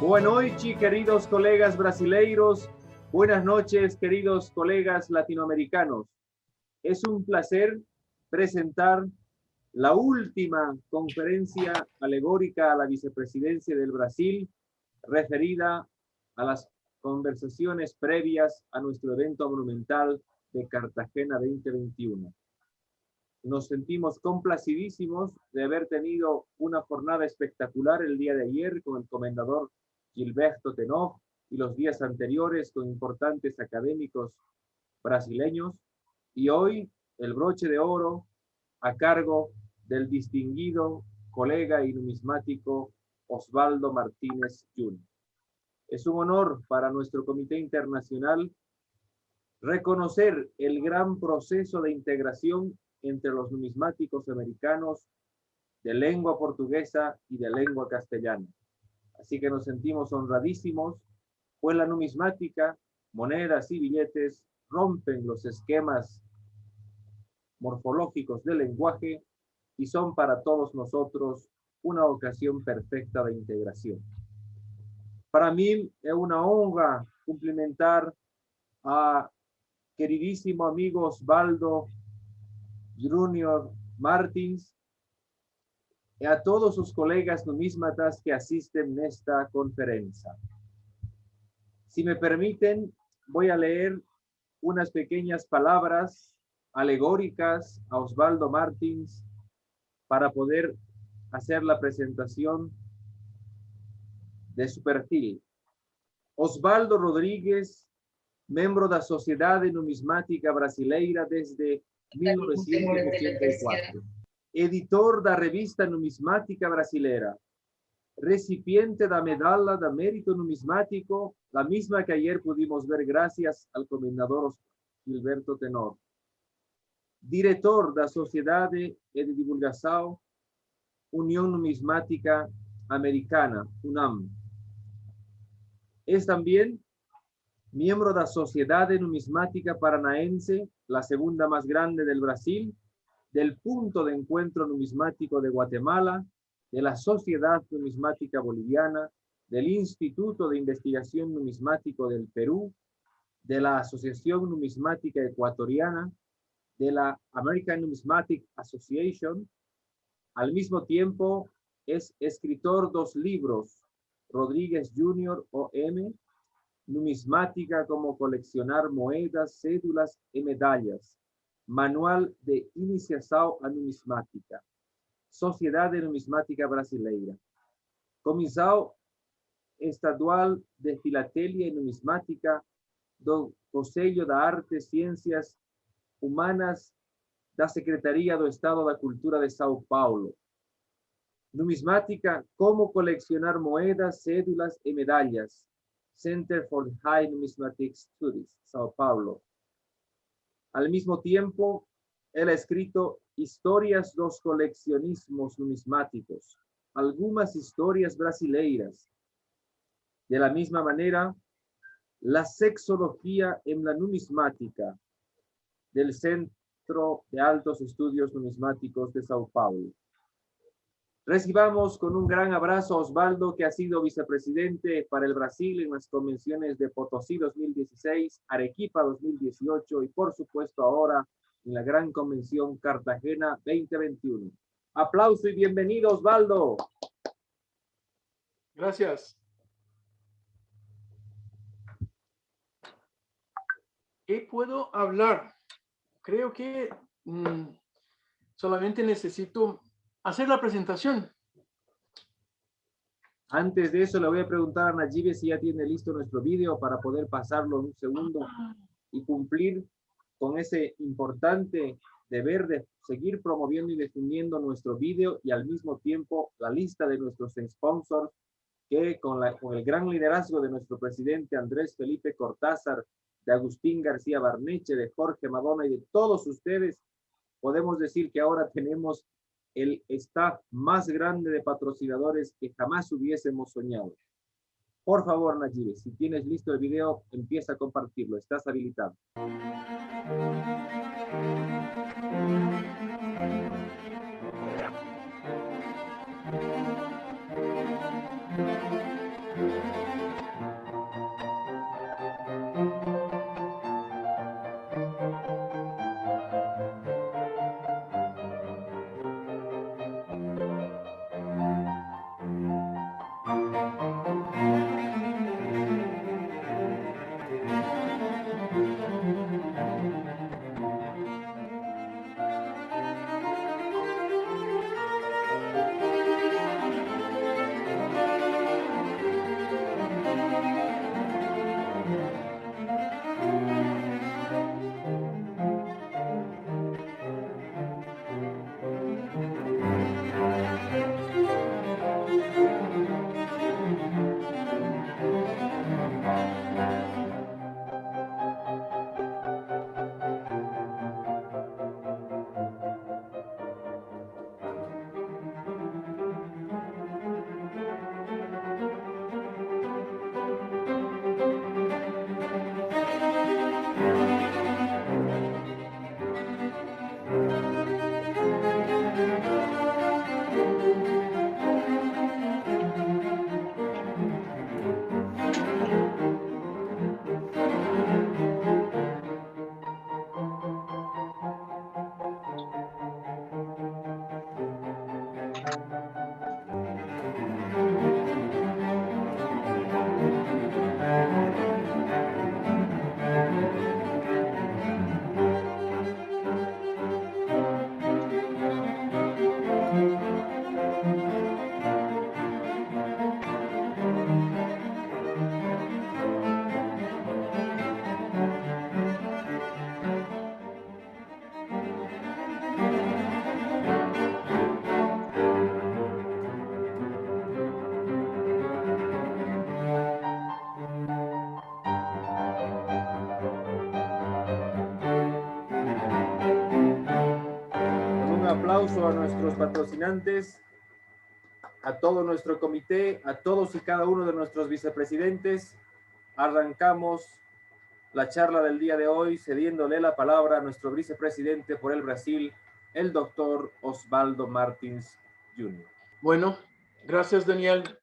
Boa noite, queridos colegas brasileiros. Buenas noches, queridos colegas latinoamericanos. Es un placer presentar la última conferencia alegórica a la vicepresidencia del Brasil, referida a las conversaciones previas a nuestro evento monumental de Cartagena 2021. Nos sentimos complacidísimos de haber tenido una jornada espectacular el día de ayer con el comendador Gilberto Tenor y los días anteriores con importantes académicos brasileños, y hoy el broche de oro a cargo del distinguido colega y numismático Osvaldo Martínez Jr. Es un honor para nuestro Comité Internacional reconocer el gran proceso de integración entre los numismáticos americanos de lengua portuguesa y de lengua castellana. Así que nos sentimos honradísimos, pues la numismática, monedas y billetes rompen los esquemas morfológicos del lenguaje y son para todos nosotros una ocasión perfecta de integración. Para mí es una honra cumplimentar a queridísimo amigo Osvaldo Junior Martins y a todos sus colegas numismatas que asisten a esta conferencia. Si me permiten, voy a leer unas pequeñas palabras alegóricas a Osvaldo Martins para poder hacer la presentación de su perfil. Osvaldo Rodrigues, miembro da Sociedade Numismática Brasileira desde 1984. Editor da Revista Numismática Brasileira. Recipiente da Medalla da Mérito Numismático, la misma que ayer pudimos ver gracias al comendador Gilberto Tenor. Diretor da Sociedade de Divulgação União Numismática Americana, UNAM. Es también miembro de la Sociedade Numismática Paranaense, la segunda más grande del Brasil, del Punto de Encuentro Numismático de Guatemala, de la Sociedad Numismática Boliviana, del Instituto de Investigación Numismático del Perú, de la Asociación Numismática Ecuatoriana, de la American Numismatic Association. Al mismo tiempo, es escritor de 2 libros, Rodríguez Jr. O.M., Numismática como coleccionar moedas, cédulas y medallas, Manual de Iniciação a Numismática, Sociedade Numismática Brasileira, Comissão Estadual de Filatelia e Numismática do Conselho da Arte e Ciências Humanas da Secretaria do Estado da Cultura de São Paulo. Numismática, como coleccionar moedas, cédulas y medallas, Center for High Numismatic Studies, São Paulo. Al mismo tiempo, él ha escrito Historias dos coleccionismos numismáticos, algunas historias brasileiras. De la misma manera, la sexología en la numismática del Centro de Altos Estudios Numismáticos de São Paulo. Recibamos con un gran abrazo a Osvaldo, que ha sido vicepresidente para el Brasil en las convenciones de Potosí 2016, Arequipa 2018 y por supuesto ahora en la gran convención Cartagena 2021. Aplauso y bienvenido, Osvaldo. Gracias. ¿Qué puedo hablar? Creo que solamente necesito hacer la presentación. Antes de eso, le voy a preguntar a Nayibe si ya tiene listo nuestro video para poder pasarlo en un segundo y cumplir con ese importante deber de seguir promoviendo y difundiendo nuestro video y al mismo tiempo la lista de nuestros sponsors que con el gran liderazgo de nuestro presidente Andrés Felipe Cortázar, de Agustín García Barneche, de Jorge Madonna y de todos ustedes, podemos decir que ahora tenemos el staff más grande de patrocinadores que jamás hubiésemos soñado. Por favor, Nayibe, si tienes listo el video, empieza a compartirlo. Estás habilitado. aplauso a nuestros patrocinantes, a todo nuestro comité, a todos y cada uno de nuestros vicepresidentes. Arrancamos la charla del día de hoy cediéndole la palabra a nuestro vicepresidente por el Brasil, el doctor Osvaldo Martins Jr. Bueno, gracias, Daniel.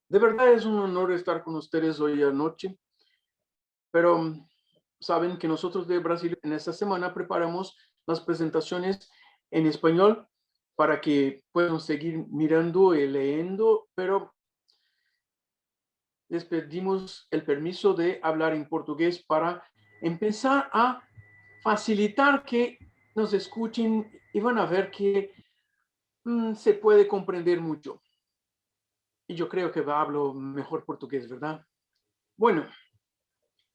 De verdad es un honor estar con ustedes hoy anoche, pero saben que nosotros de Brasil en esta semana preparamos las presentaciones en español para que puedan seguir mirando y leyendo, pero les pedimos el permiso de hablar en portugués para empezar a facilitar que nos escuchen y van a ver que se puede comprender mucho. Y yo creo que hablo mejor portugués, ¿verdad? Bueno,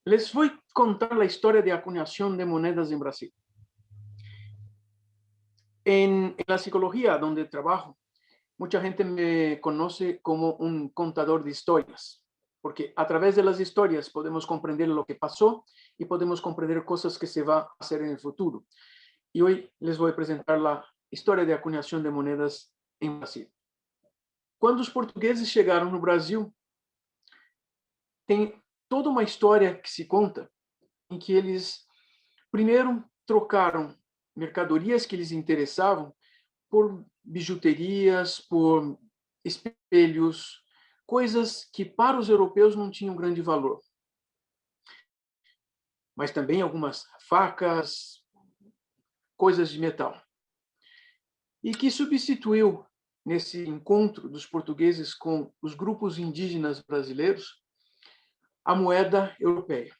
les voy a contar la historia de acuñación de monedas en Brasil. En la psicología donde trabajo, mucha gente me conoce como un contador de historias, porque a través de las historias podemos comprender lo que pasó y podemos comprender cosas que se va a hacer en el futuro. Y hoy les voy a presentar la historia de acuñación de monedas en Brasil. Quando os portugueses chegaram no Brasil, tem toda uma história que se conta em que eles primeiro trocaram mercadorias que lhes interessavam por bijuterias, por espelhos, coisas que para os europeus não tinham grande valor. Mas também algumas facas, coisas de metal. E que substituiu, nesse encontro dos portugueses com os grupos indígenas brasileiros, a moeda europeia.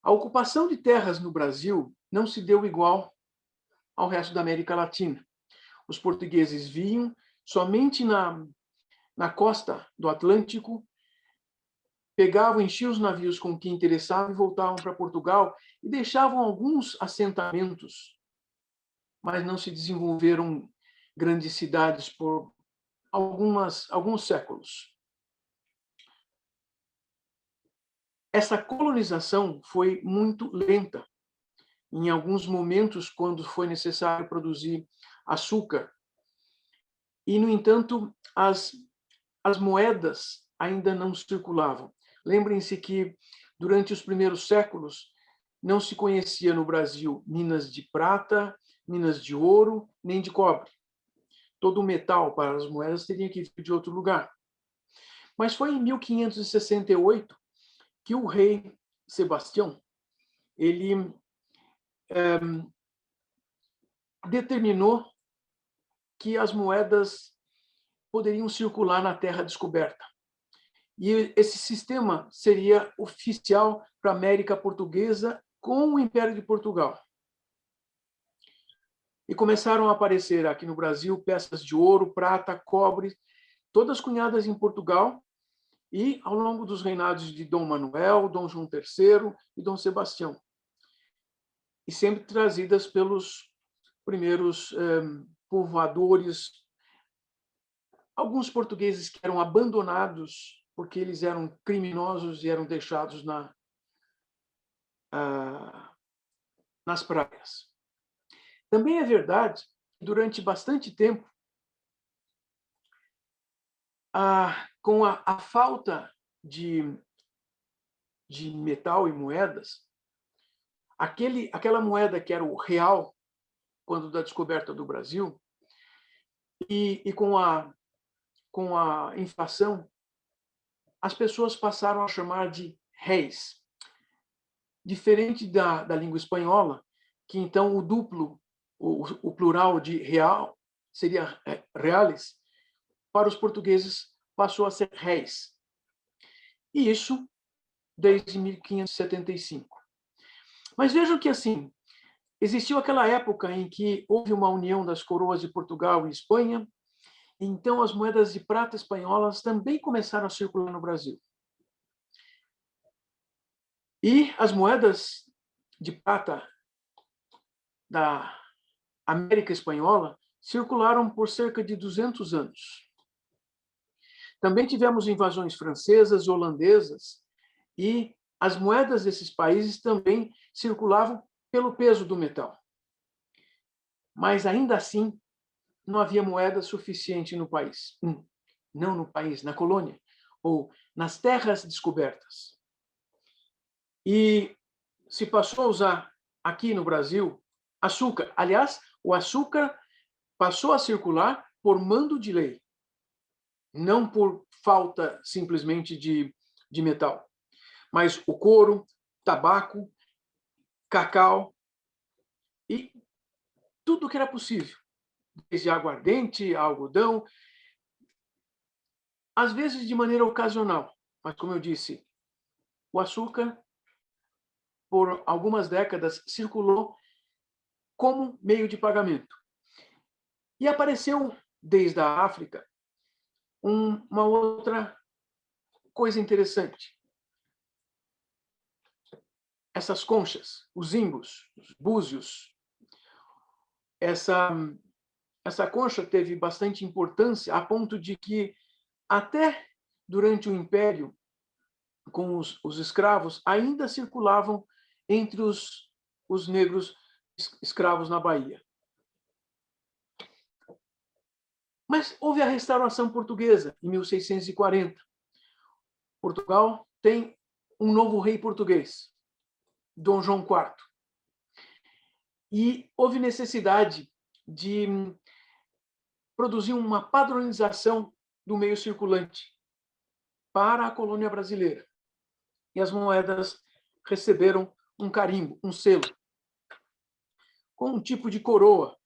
A ocupação de terras no Brasil não se deu igual ao resto da América Latina. Os portugueses vinham somente na costa do Atlântico, pegavam, enchiam os navios com o que interessava e voltavam para Portugal e deixavam alguns assentamentos, mas não se desenvolveram grandes cidades por alguns séculos. Essa colonização foi muito lenta. Em alguns momentos, quando foi necessário produzir açúcar. E, no entanto, as moedas ainda não circulavam. Lembrem-se que, durante os primeiros séculos, não se conhecia no Brasil minas de prata, minas de ouro, nem de cobre. Todo o metal para as moedas teria que vir de outro lugar. Mas foi em 1568 que o rei Sebastião ele determinou que as moedas poderiam circular na terra descoberta. E esse sistema seria oficial para a América Portuguesa com o Império de Portugal. E começaram a aparecer aqui no Brasil peças de ouro, prata, cobre, todas cunhadas em Portugal e ao longo dos reinados de Dom Manuel, Dom João III e Dom Sebastião. E sempre trazidas pelos primeiros povoadores, alguns portugueses que eram abandonados porque eles eram criminosos e eram deixados nas praias. Também é verdade que durante bastante tempo, com a falta de metal e moedas, aquela moeda que era o real, quando da descoberta do Brasil, e com a inflação, as pessoas passaram a chamar de réis. Diferente da língua espanhola, que então o duplo, o plural de real seria reales, para os portugueses passou a ser réis. E isso desde 1575. Mas vejam que, assim, existiu aquela época em que houve uma união das coroas de Portugal e Espanha, então as moedas de prata espanholas também começaram a circular no Brasil. E as moedas de prata da América Espanhola circularam por cerca de 200 anos. Também tivemos invasões francesas, holandesas, e as moedas desses países também circulavam pelo peso do metal. mas ainda assim não havia moeda suficiente no país. Não no país, na colônia, ou nas terras descobertas. E se passou a usar aqui no Brasil açúcar. Aliás, o açúcar passou a circular por mando de lei, não por falta simplesmente de metal. Mas o couro, tabaco, cacau e tudo que era possível, desde aguardente, algodão, às vezes de maneira ocasional, mas como eu disse, o açúcar, por algumas décadas, circulou como meio de pagamento. E apareceu, desde a África, uma outra coisa interessante. Essas conchas, os imbos, os búzios, essa concha teve bastante importância a ponto de que, até durante o Império, com os escravos, ainda circulavam entre os negros escravos na Bahia. Mas houve a restauração portuguesa, em 1640. Portugal tem um novo rei português, Dom João IV. E houve necessidade de produzir uma padronização do meio circulante para a colônia brasileira. E as moedas receberam um carimbo, um selo, com um tipo de coroa,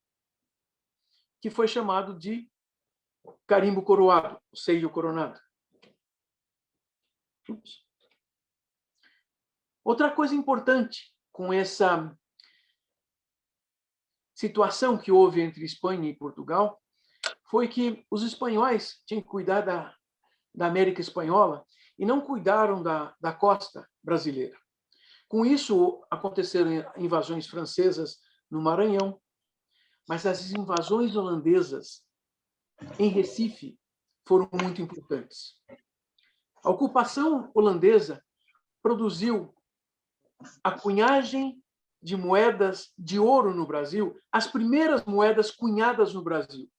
que foi chamado de carimbo coroado, o seio coronado. Outra coisa importante com essa situação que houve entre Espanha e Portugal foi que os espanhóis tinham que cuidar da América Espanhola e não cuidaram da costa brasileira. Com isso, aconteceram invasões francesas no Maranhão, mas as invasões holandesas em Recife foram muito importantes. A ocupação holandesa produziu a cunhagem de moedas de ouro no Brasil, as primeiras moedas cunhadas no Brasil.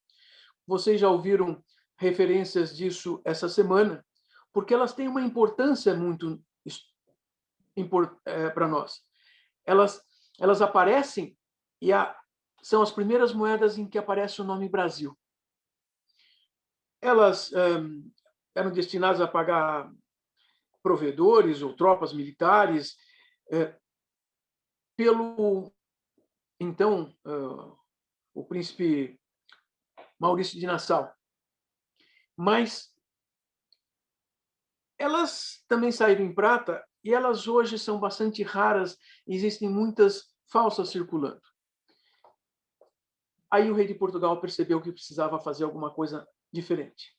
Vocês já ouviram referências disso essa semana, porque elas têm uma importância muito para nós. Elas aparecem e são as primeiras moedas em que aparece o nome Brasil. Elas eram destinadas a pagar provedores ou tropas militares pelo, então, o príncipe Maurício de Nassau. Mas elas também saíram em prata e elas hoje são bastante raras, existem muitas falsas circulando. Aí o rei de Portugal percebeu que precisava fazer alguma coisa diferente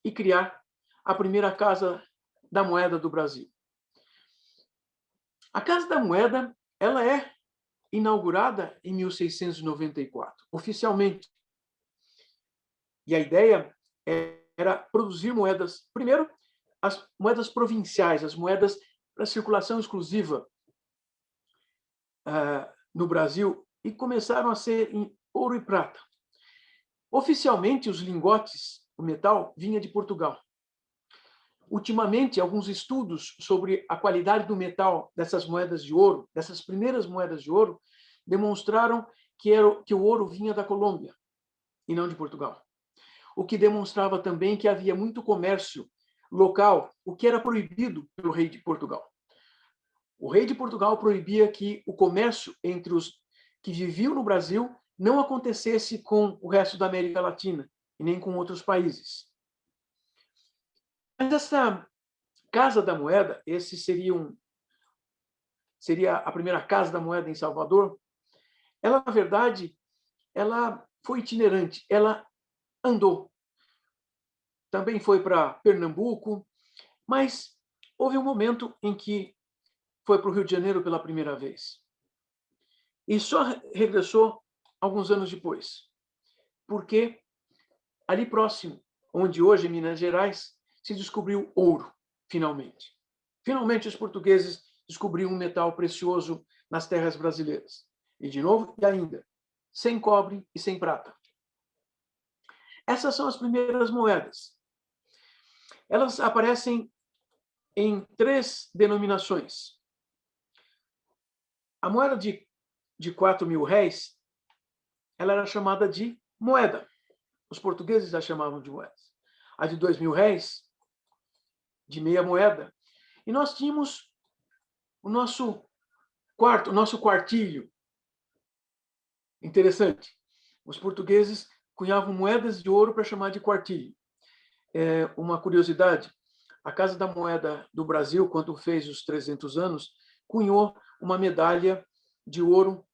e criar a primeira Casa da Moeda do Brasil. A Casa da Moeda, ela é inaugurada em 1694, oficialmente. E a ideia era produzir moedas, primeiro, as moedas provinciais, as moedas para circulação exclusiva no Brasil, e começaram a ser em ouro e prata. Oficialmente, os lingotes, o metal, vinha de Portugal. Ultimamente, alguns estudos sobre a qualidade do metal dessas moedas de ouro, dessas primeiras moedas de ouro, demonstraram que o ouro vinha da Colômbia e não de Portugal. O que demonstrava também que havia muito comércio local, o que era proibido pelo rei de Portugal. O rei de Portugal proibia que o comércio entre os que viviam no Brasil não acontecesse com o resto da América Latina e nem com outros países. Mas essa Casa da Moeda, esse seria a primeira Casa da Moeda em Salvador, ela, na verdade, ela foi itinerante, ela andou. Também foi para Pernambuco, mas houve um momento em que foi para o Rio de Janeiro pela primeira vez. E só regressou alguns anos depois, porque ali próximo, onde hoje é Minas Gerais, se descobriu ouro, finalmente. Finalmente, os portugueses descobriram um metal precioso nas terras brasileiras. E, de novo, e ainda, sem cobre e sem prata. Essas são as primeiras moedas. Elas aparecem em 3 denominações. A moeda de 4.000 réis, ela era chamada de moeda. Os portugueses a chamavam de moeda. A de 2.000 réis, de meia moeda. E nós tínhamos o nosso quartilho. Interessante. Os portugueses cunhavam moedas de ouro para chamar de quartilho. Uma curiosidade, a Casa da Moeda do Brasil, quando fez os 300 anos, cunhou uma medalha de ouro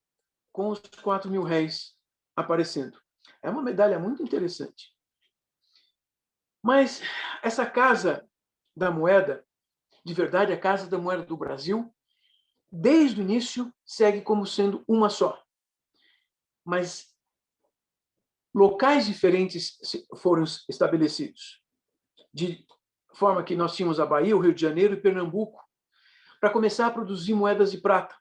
com os 4.000 réis aparecendo. É uma medalha muito interessante. Mas essa Casa da Moeda, de verdade, a Casa da Moeda do Brasil, desde o início, segue como sendo uma só. Mas locais diferentes foram estabelecidos. De forma que nós tínhamos a Bahia, o Rio de Janeiro e Pernambuco, para começar a produzir moedas de prata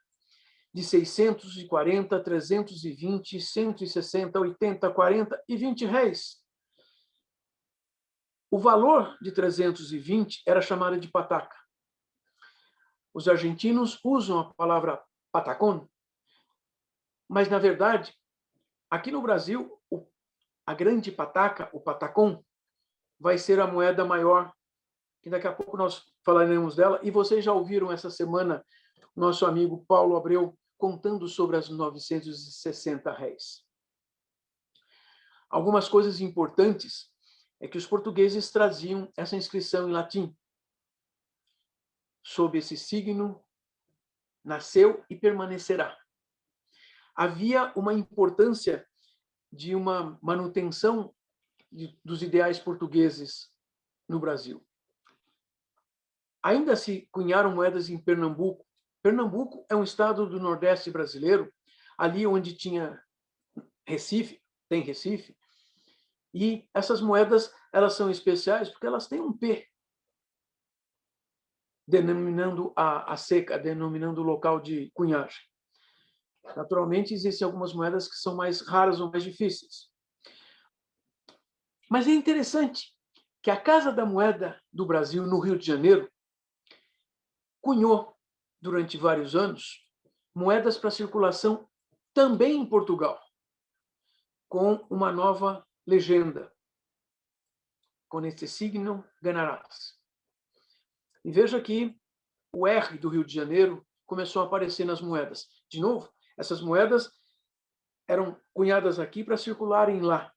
de 640, 320, 160, 80, 40 e 20 réis. O valor de 320 era chamado de pataca. Os argentinos usam a palavra patacón, mas, na verdade, aqui no Brasil, a grande pataca, o patacón, vai ser a moeda maior, que daqui a pouco nós falaremos dela, e vocês já ouviram essa semana nosso amigo Paulo Abreu contando sobre as 960 réis. Algumas coisas importantes é que os portugueses traziam essa inscrição em latim. Sob esse signo, nasceu e permanecerá. Havia uma importância de uma manutenção dos ideais portugueses no Brasil. Ainda se cunharam moedas em Pernambuco. Pernambuco é um estado do Nordeste brasileiro, ali onde tinha Recife, tem Recife, e essas moedas, elas são especiais porque elas têm um P, denominando a seca, denominando o local de cunhagem. Naturalmente, existem algumas moedas que são mais raras ou mais difíceis. Mas é interessante que a Casa da Moeda do Brasil, no Rio de Janeiro, cunhou, durante vários anos, moedas para circulação também em Portugal, com uma nova legenda. Com este signo ganharás. E veja que o R do Rio de Janeiro começou a aparecer nas moedas. De novo, essas moedas eram cunhadas aqui para circularem lá.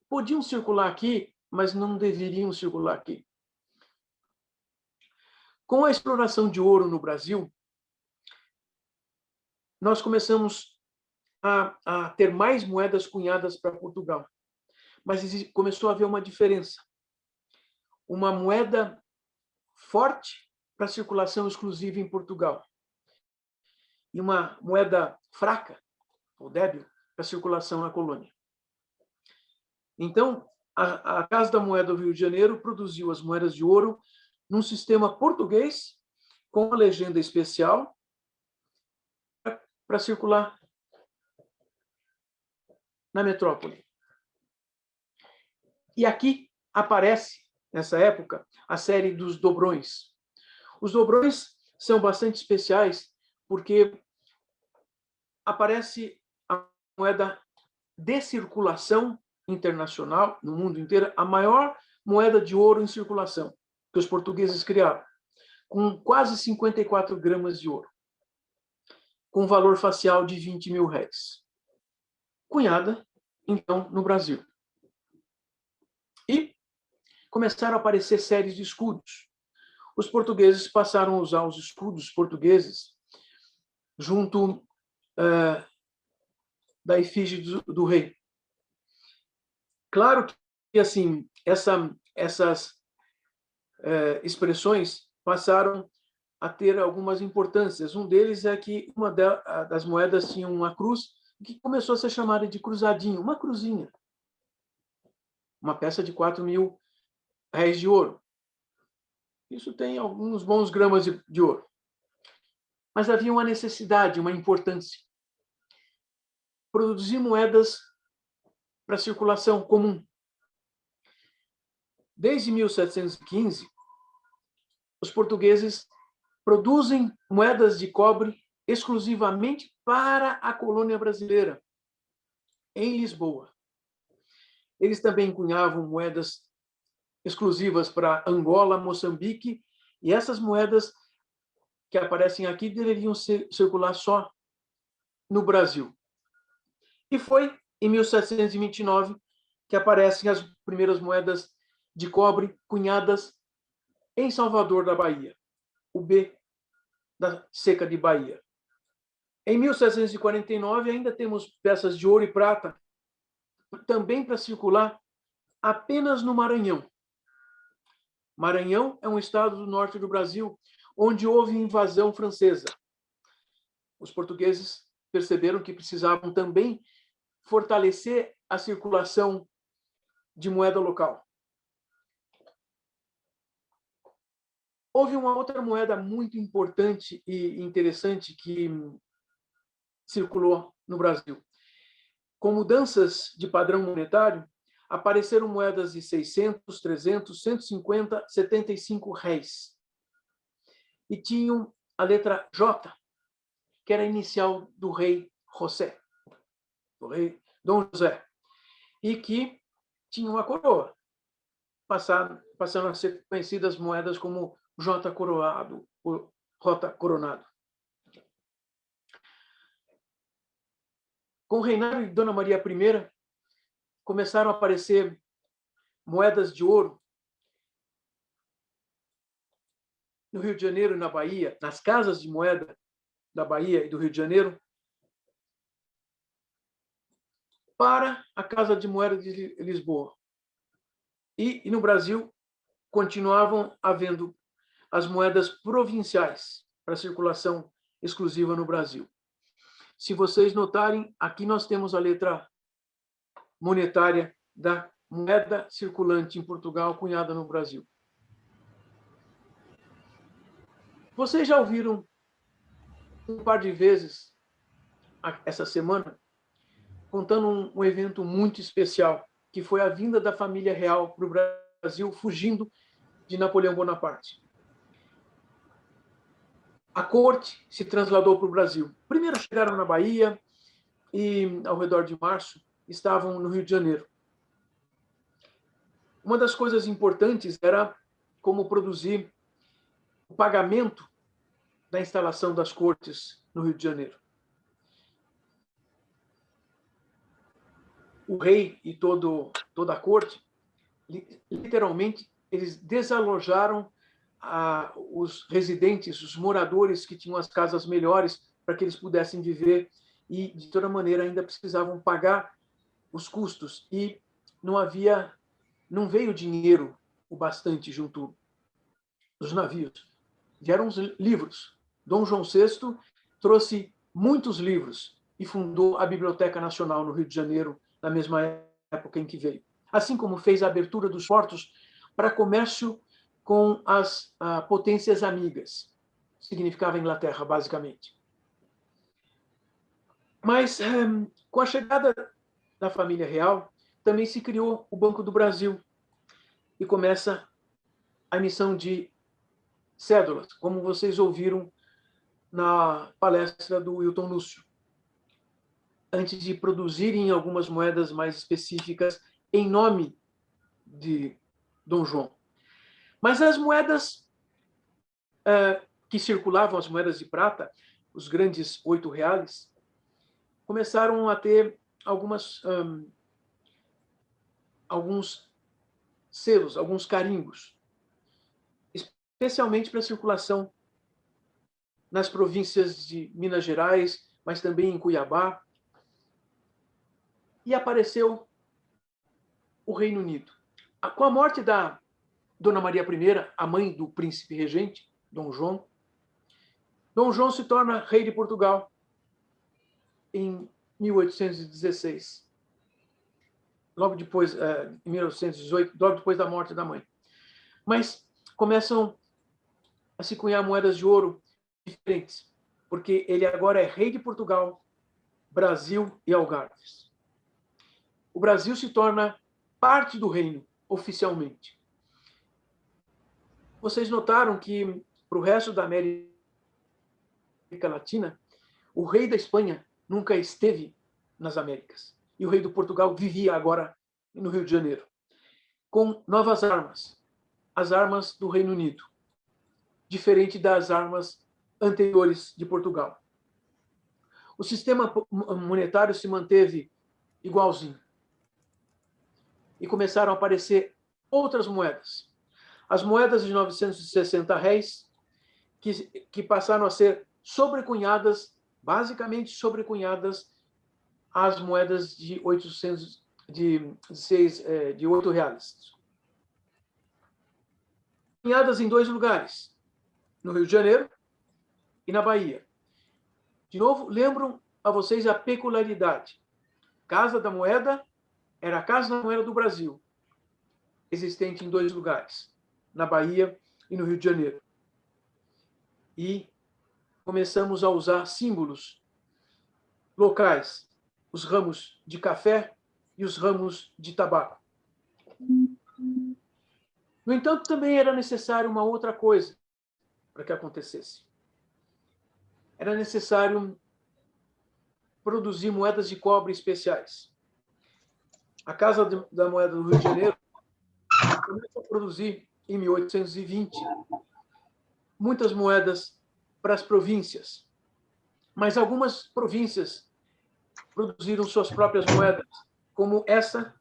Podiam circular aqui, mas não deveriam circular aqui. Com a exploração de ouro no Brasil, nós começamos a ter mais moedas cunhadas para Portugal. Mas começou a haver uma diferença. Uma moeda forte para circulação exclusiva em Portugal. E uma moeda fraca, ou débil, para circulação na colônia. Então, a Casa da Moeda do Rio de Janeiro produziu as moedas de ouro num sistema português, com uma legenda especial, para circular na metrópole. E aqui aparece, nessa época, a série dos dobrões. Os dobrões são bastante especiais porque aparece a moeda de circulação internacional, no mundo inteiro, a maior moeda de ouro em circulação que os portugueses criaram, com quase 54 gramas de ouro, com valor facial de 20.000 réis. Cunhada, então, no Brasil. E começaram a aparecer séries de escudos. Os portugueses passaram a usar os escudos portugueses junto da efígie do rei. Claro que assim, essas expressões passaram a ter algumas importâncias. Um deles é que uma das moedas tinha uma cruz que começou a ser chamada de cruzadinho, uma cruzinha. Uma peça de 4.000 réis de ouro. Isso tem alguns bons gramas de ouro. Mas havia uma necessidade, uma importância. produzir moedas para circulação comum. Desde 1715, os portugueses produzem moedas de cobre exclusivamente para a colônia brasileira, em Lisboa. Eles também cunhavam moedas exclusivas para Angola, Moçambique, e essas moedas que aparecem aqui deveriam circular só no Brasil. E foi em 1729 que aparecem as primeiras moedas de cobre cunhadas em Salvador da Bahia, o B da Seca de Bahia. Em 1749 ainda temos peças de ouro e prata também para circular apenas no Maranhão. Maranhão é um estado do norte do Brasil onde houve invasão francesa. Os portugueses perceberam que precisavam também fortalecer a circulação de moeda local. Houve uma outra moeda muito importante e interessante que circulou no Brasil. Com mudanças de padrão monetário, apareceram moedas de 600, 300, 150, 75 réis. E tinham a letra J, que era a inicial do rei José, do rei Dom José, e que tinha uma coroa, passando a ser conhecidas moedas como J coroado, ou J coronado. Com o reinado de Dona Maria I, começaram a aparecer moedas de ouro no Rio de Janeiro e na Bahia, nas casas de moeda da Bahia e do Rio de Janeiro, para a Casa de Moeda de Lisboa. E no Brasil, continuavam havendo as moedas provinciais para circulação exclusiva no Brasil. Se vocês notarem, aqui nós temos a letra monetária da moeda circulante em Portugal, cunhada no Brasil. Vocês já ouviram um par de vezes essa semana contando um evento muito especial, que foi a vinda da família real para o Brasil, fugindo de Napoleão Bonaparte. A corte se trasladou para o Brasil. Primeiro chegaram na Bahia e, ao redor de março, estavam no Rio de Janeiro. Uma das coisas importantes era como produzir o pagamento da instalação das cortes no Rio de Janeiro. O rei e toda a corte, literalmente, eles desalojaram os residentes, os moradores que tinham as casas melhores para que eles pudessem viver e, de toda maneira, ainda precisavam pagar os custos. E não veio dinheiro o bastante junto dos navios. Vieram os livros. Dom João VI trouxe muitos livros e fundou a Biblioteca Nacional no Rio de Janeiro, na mesma época em que veio. Assim como fez a abertura dos portos para comércio com as potências amigas. Significava Inglaterra, basicamente. Mas, com a chegada da família real, também se criou o Banco do Brasil e começa a emissão de cédulas, como vocês ouviram na palestra do Wilton Lúcio, antes de produzirem algumas moedas mais específicas em nome de Dom João. Mas as moedas que circulavam, as moedas de prata, os grandes 8 reais, começaram a ter alguns selos, alguns carimbos, especialmente para a circulação nas províncias de Minas Gerais, mas também em Cuiabá. E apareceu o Reino Unido. Com a morte da Dona Maria I, a mãe do príncipe regente, Dom João se torna rei de Portugal em 1816. Logo depois, em 1818, logo depois da morte da mãe. Mas começam a se cunhar moedas de ouro diferentes, porque ele agora é rei de Portugal, Brasil e Algarves. O Brasil se torna parte do reino, oficialmente. Vocês notaram que, para o resto da América Latina, o rei da Espanha nunca esteve nas Américas. E o rei do Portugal vivia agora no Rio de Janeiro, com novas armas, as armas do Reino Unido, diferente das armas anteriores de Portugal. O sistema monetário se manteve igualzinho. E começaram a aparecer outras moedas. As moedas de 960 réis, que passaram a ser sobrecunhadas, basicamente sobrecunhadas, às moedas de 8 reais. Cunhadas em 2 lugares, no Rio de Janeiro e na Bahia. De novo, lembram a vocês a peculiaridade. Casa da Moeda era a Casa da Moeda do Brasil, existente em 2 lugares, na Bahia e no Rio de Janeiro. E começamos a usar símbolos locais, os ramos de café e os ramos de tabaco. No entanto, também era necessário uma outra coisa para que acontecesse. Era necessário produzir moedas de cobre especiais. A Casa da Moeda do Rio de Janeiro começou a produzir, em 1820, muitas moedas para as províncias. Mas algumas províncias produziram suas próprias moedas, como essa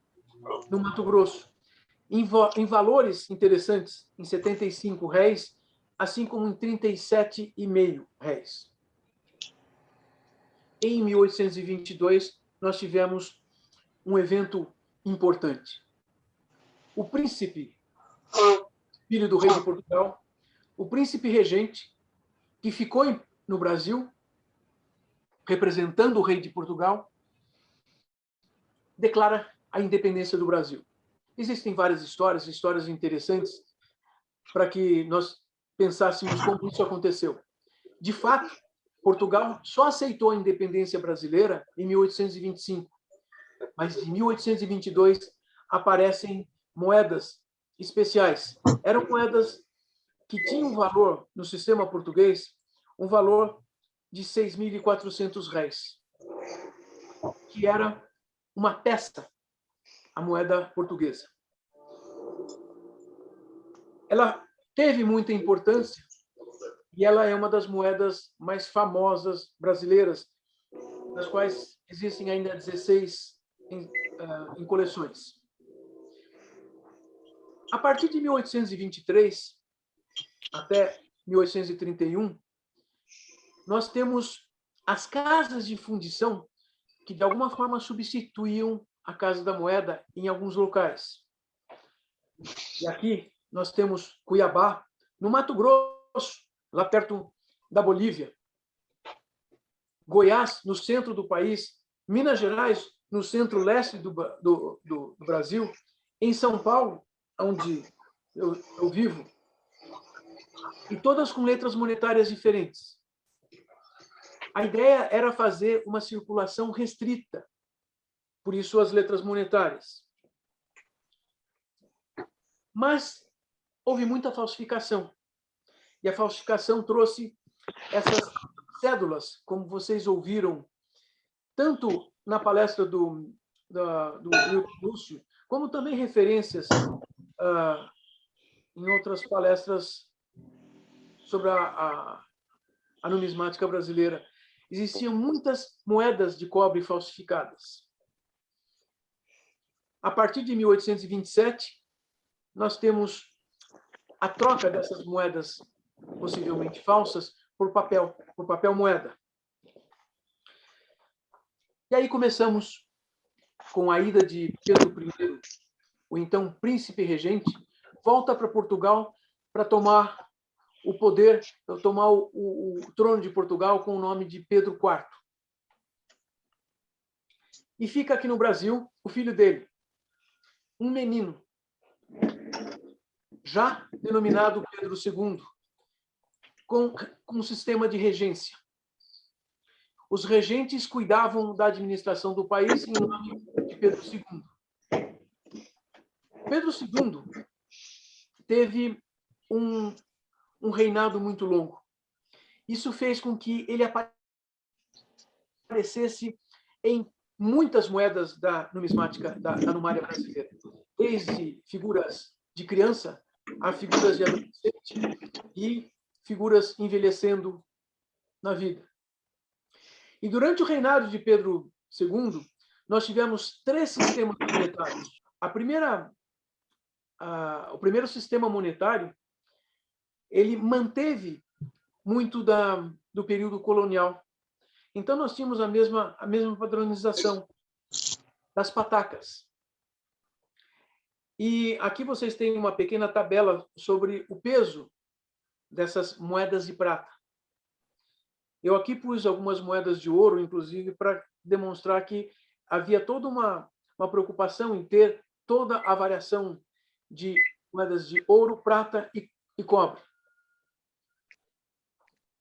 no Mato Grosso, em valores interessantes, em 75 réis, assim como em 37,5 réis. Em 1822, nós tivemos um evento importante. O príncipe, filho do rei de Portugal, o príncipe regente, que ficou no Brasil, representando o rei de Portugal, declara a independência do Brasil. Existem várias histórias interessantes, para que nós pensássemos como isso aconteceu. De fato, Portugal só aceitou a independência brasileira em 1825, mas em 1822 aparecem moedas especiais. Eram moedas que tinham um valor, no sistema português, um valor de 6.400 réis, que era uma peça, a moeda portuguesa. Ela teve muita importância e ela é uma das moedas mais famosas brasileiras, das quais existem ainda 16 em coleções. A partir de 1823 até 1831, nós temos as casas de fundição que, de alguma forma, substituíam a Casa da Moeda em alguns locais. E aqui nós temos Cuiabá, no Mato Grosso, lá perto da Bolívia. Goiás, no centro do país. Minas Gerais, no centro-leste do Brasil. Em São Paulo, onde eu vivo. E todas com letras monetárias diferentes. A ideia era fazer uma circulação restrita, por isso as letras monetárias. Mas houve muita falsificação. E a falsificação trouxe essas cédulas, como vocês ouviram, tanto na palestra do Lúcio, como também referências em outras palestras sobre a numismática brasileira. Existiam muitas moedas de cobre falsificadas. A partir de 1827, nós temos a troca dessas moedas possivelmente falsas por papel moeda. E aí começamos com a ida de Pedro I, o então príncipe regente, volta para Portugal para tomar o poder, tomar o trono de Portugal com o nome de Pedro IV. E fica aqui no Brasil o filho dele, um menino, já denominado Pedro II, com um sistema de regência. os regentes cuidavam da administração do país em nome de Pedro II. Pedro II teve um reinado muito longo. Isso fez com que ele aparecesse em muitas moedas da numismática, da numária brasileira, desde figuras de criança a figuras de adolescente e figuras envelhecendo na vida. E durante o reinado de Pedro II, nós tivemos 3 sistemas monetários. O primeiro sistema monetário, ele manteve muito do período colonial. Então, nós tínhamos a mesma padronização das patacas. E aqui vocês têm uma pequena tabela sobre o peso dessas moedas de prata. Eu aqui pus algumas moedas de ouro, inclusive, para demonstrar que havia toda uma preocupação em ter toda a variação de moedas de ouro, prata e cobre.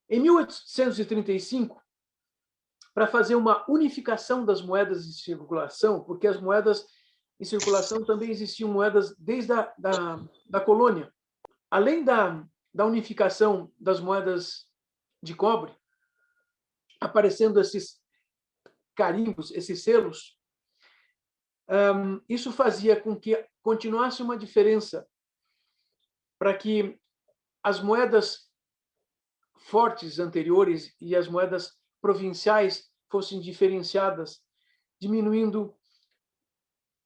Em 1835, para fazer uma unificação das moedas de circulação, porque as moedas em circulação também existiam moedas desde da colônia. Além da unificação das moedas de cobre, aparecendo esses carimbos, esses selos, isso fazia com que continuasse uma diferença para que as moedas fortes anteriores e as moedas provinciais fossem diferenciadas, diminuindo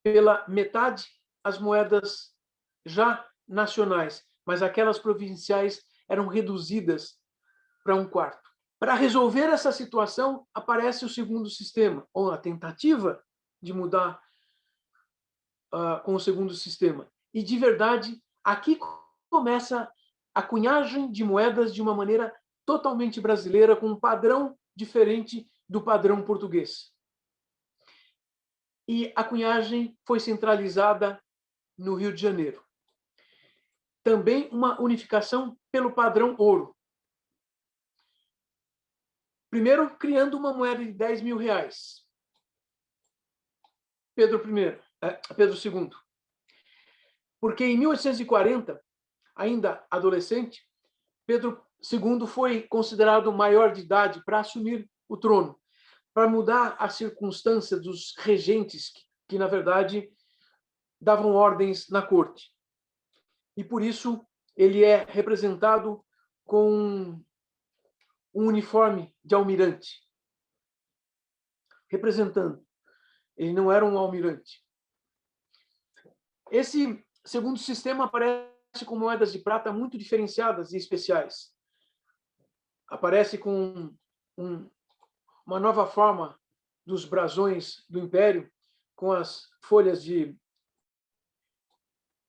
pela metade as moedas já nacionais, mas aquelas provinciais eram reduzidas para 1/4. Para resolver essa situação, aparece o segundo sistema, ou a tentativa de mudar com o segundo sistema. E, de verdade, aqui começa a cunhagem de moedas de uma maneira totalmente brasileira, com um padrão diferente do padrão português. E a cunhagem foi centralizada no Rio de Janeiro. Também uma unificação pelo padrão ouro. Primeiro, criando uma moeda de 10 mil reais. Pedro II. Porque em 1840, ainda adolescente, Pedro II foi considerado maior de idade para assumir o trono, para mudar a circunstância dos regentes que, na verdade, davam ordens na corte. E, por isso, ele é representado com um uniforme de almirante, representando. Ele não era um almirante. Esse segundo sistema aparece com moedas de prata muito diferenciadas e especiais. Aparece com uma nova forma dos brasões do Império, com as folhas de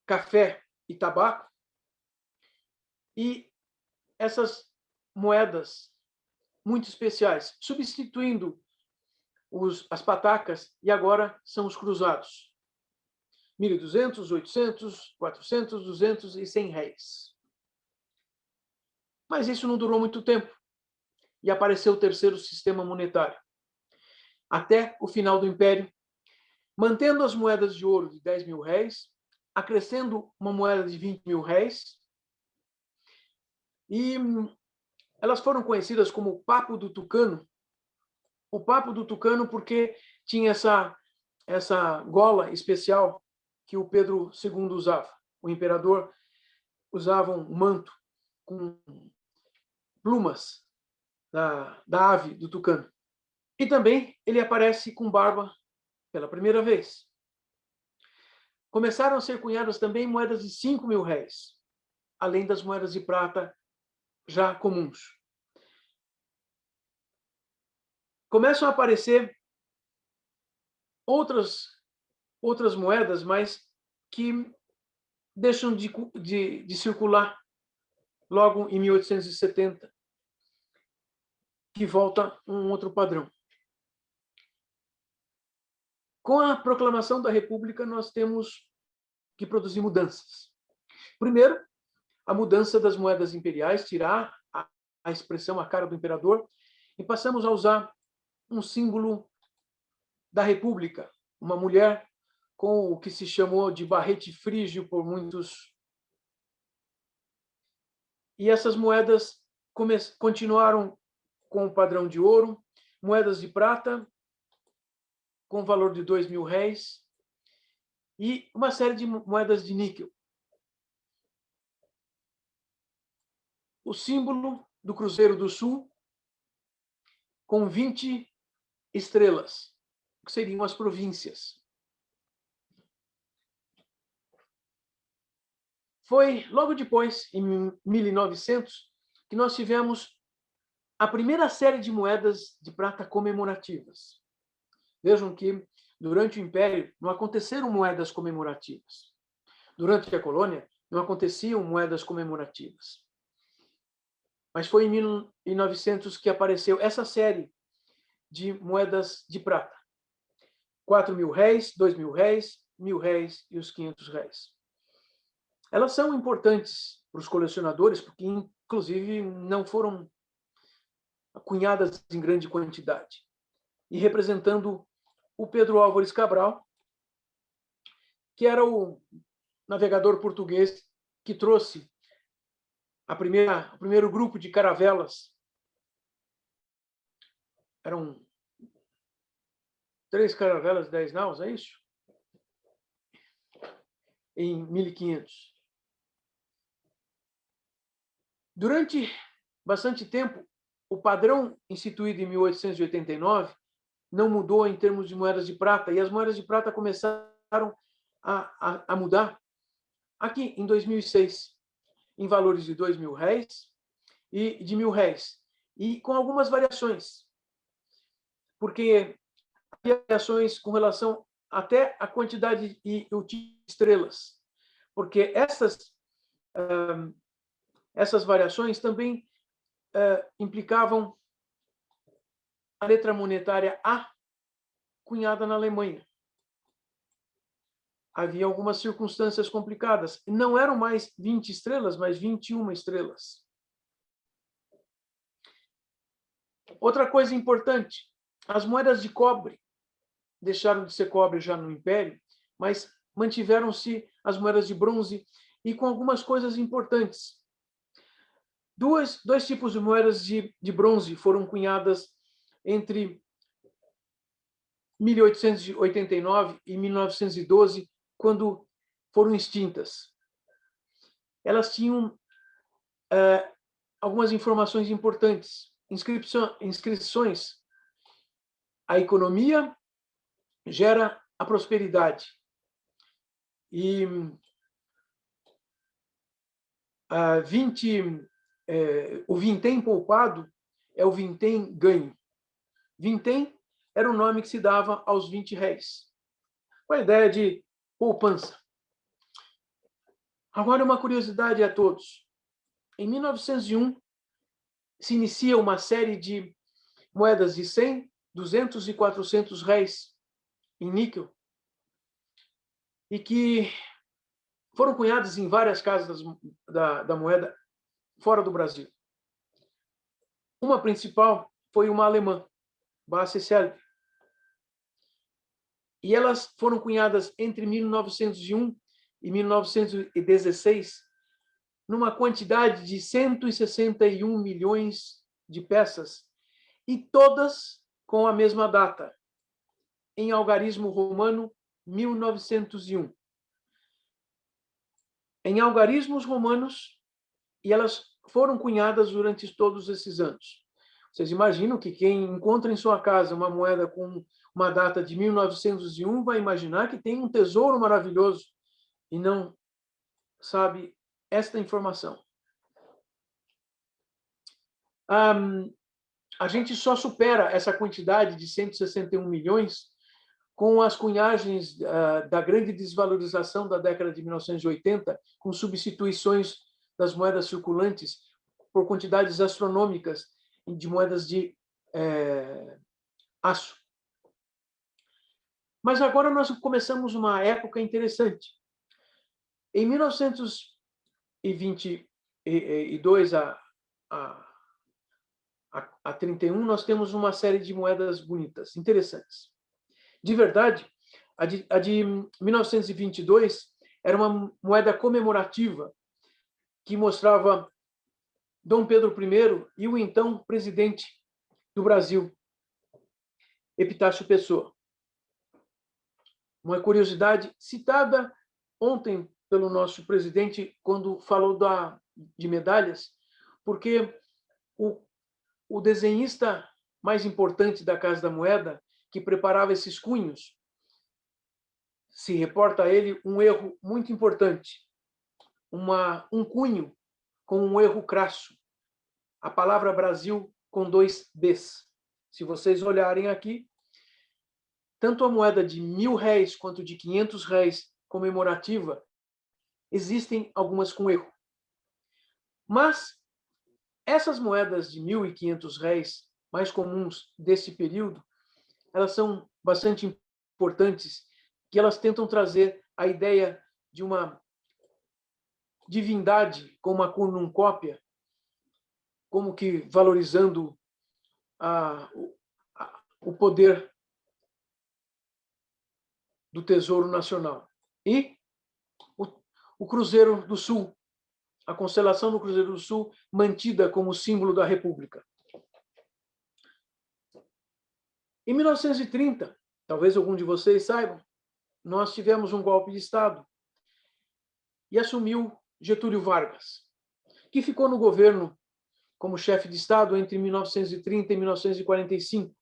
café e tabaco. E essas moedas muito especiais, substituindo as patacas, e agora são os cruzados. 1.200, 800, 400, 200 e 100 réis. Mas isso não durou muito tempo. E apareceu o terceiro sistema monetário. Até o final do Império, mantendo as moedas de ouro de 10 mil réis, acrescendo uma moeda de 20 mil réis, e elas foram conhecidas como o Papo do Tucano. O Papo do Tucano porque tinha essa gola especial que o Pedro II usava. O imperador usava um manto com plumas da ave do tucano. E também ele aparece com barba pela primeira vez. Começaram a ser cunhadas também moedas de 5 mil réis, além das moedas de prata já comuns. Começam a aparecer outras moedas, mas que deixam de circular logo em 1870, que volta um outro padrão. Com a proclamação da República, nós temos que produzir mudanças. Primeiro, a mudança das moedas imperiais, tirar a expressão, a cara do imperador, e passamos a usar um símbolo da República, uma mulher com o que se chamou de barrete frígio por muitos. E essas moedas continuaram com o padrão de ouro, moedas de prata com valor de 2.000 réis e uma série de moedas de níquel. O símbolo do Cruzeiro do Sul com 20 estrelas, que seriam as províncias. Foi logo depois, em 1900, que nós tivemos a primeira série de moedas de prata comemorativas. Vejam que, durante o Império, não aconteceram moedas comemorativas. Durante a colônia, não aconteciam moedas comemorativas. Mas foi em 1900 que apareceu essa série de moedas de prata. 4.000 réis, 2.000 réis, 1.000 réis e os 500 réis. Elas são importantes para os colecionadores, porque, inclusive, não foram cunhadas em grande quantidade. E representando o Pedro Álvares Cabral, que era o navegador português que trouxe o primeiro grupo de caravelas. Eram 3 caravelas, 10 naus, é isso? Em 1500. Durante bastante tempo, o padrão instituído em 1889 não mudou em termos de moedas de prata, e as moedas de prata começaram a mudar aqui em 2006, em valores de 2.000 réis e de 1.000 réis, e com algumas variações, porque havia variações com relação até a quantidade e o tipo de estrelas, porque essas variações também implicavam a letra monetária A cunhada na Alemanha. Havia algumas circunstâncias complicadas. Não eram mais 20 estrelas, mas 21 estrelas. Outra coisa importante, as moedas de cobre deixaram de ser cobre já no Império, mas mantiveram-se as moedas de bronze e com algumas coisas importantes. Dois tipos de moedas de bronze foram cunhadas entre 1889 e 1912, quando foram extintas. Elas tinham algumas informações importantes. Inscrições. A economia gera a prosperidade. E o vintém poupado é o vintém ganho. Vintém era o nome que se dava aos 20 réis, com a ideia de poupança. Agora, uma curiosidade a todos. Em 1901, se inicia uma série de moedas de 100, 200 e 400 réis em níquel, e que foram cunhadas em várias casas da moeda fora do Brasil. Uma principal foi uma alemã, Basel, e elas foram cunhadas entre 1901 e 1916, numa quantidade de 161 milhões de peças, e todas com a mesma data, em algarismo romano, 1901. Em algarismos romanos, e elas foram cunhadas durante todos esses anos. Vocês imaginam que quem encontra em sua casa uma moeda com uma data de 1901 vai imaginar que tem um tesouro maravilhoso e não sabe esta informação. A gente só supera essa quantidade de 161 milhões com as cunhagens da grande desvalorização da década de 1980, com substituições das moedas circulantes por quantidades astronômicas de moedas de aço. Mas agora nós começamos uma época interessante. Em 1922 a 31, nós temos uma série de moedas bonitas, interessantes. De verdade, a de 1922 era uma moeda comemorativa que mostrava Dom Pedro I e o então presidente do Brasil, Epitácio Pessoa. Uma curiosidade citada ontem pelo nosso presidente quando falou de medalhas, porque o desenhista mais importante da Casa da Moeda, que preparava esses cunhos, se reporta a ele um erro muito importante. Um cunho com um erro crasso. A palavra Brasil com 2 Bs. Se vocês olharem aqui, tanto a moeda de R$1.000 quanto de R$500 comemorativa, existem algumas com erro. Mas essas moedas de R$1.000 e R$500 mais comuns desse período, elas são bastante importantes, que elas tentam trazer a ideia de uma divindade com uma cornucópia, como que valorizando o poder do Tesouro Nacional. E o Cruzeiro do Sul, a constelação do Cruzeiro do Sul, mantida como símbolo da República. Em 1930, talvez algum de vocês saibam, nós tivemos um golpe de Estado e assumiu Getúlio Vargas, que ficou no governo como chefe de Estado entre 1930 e 1945.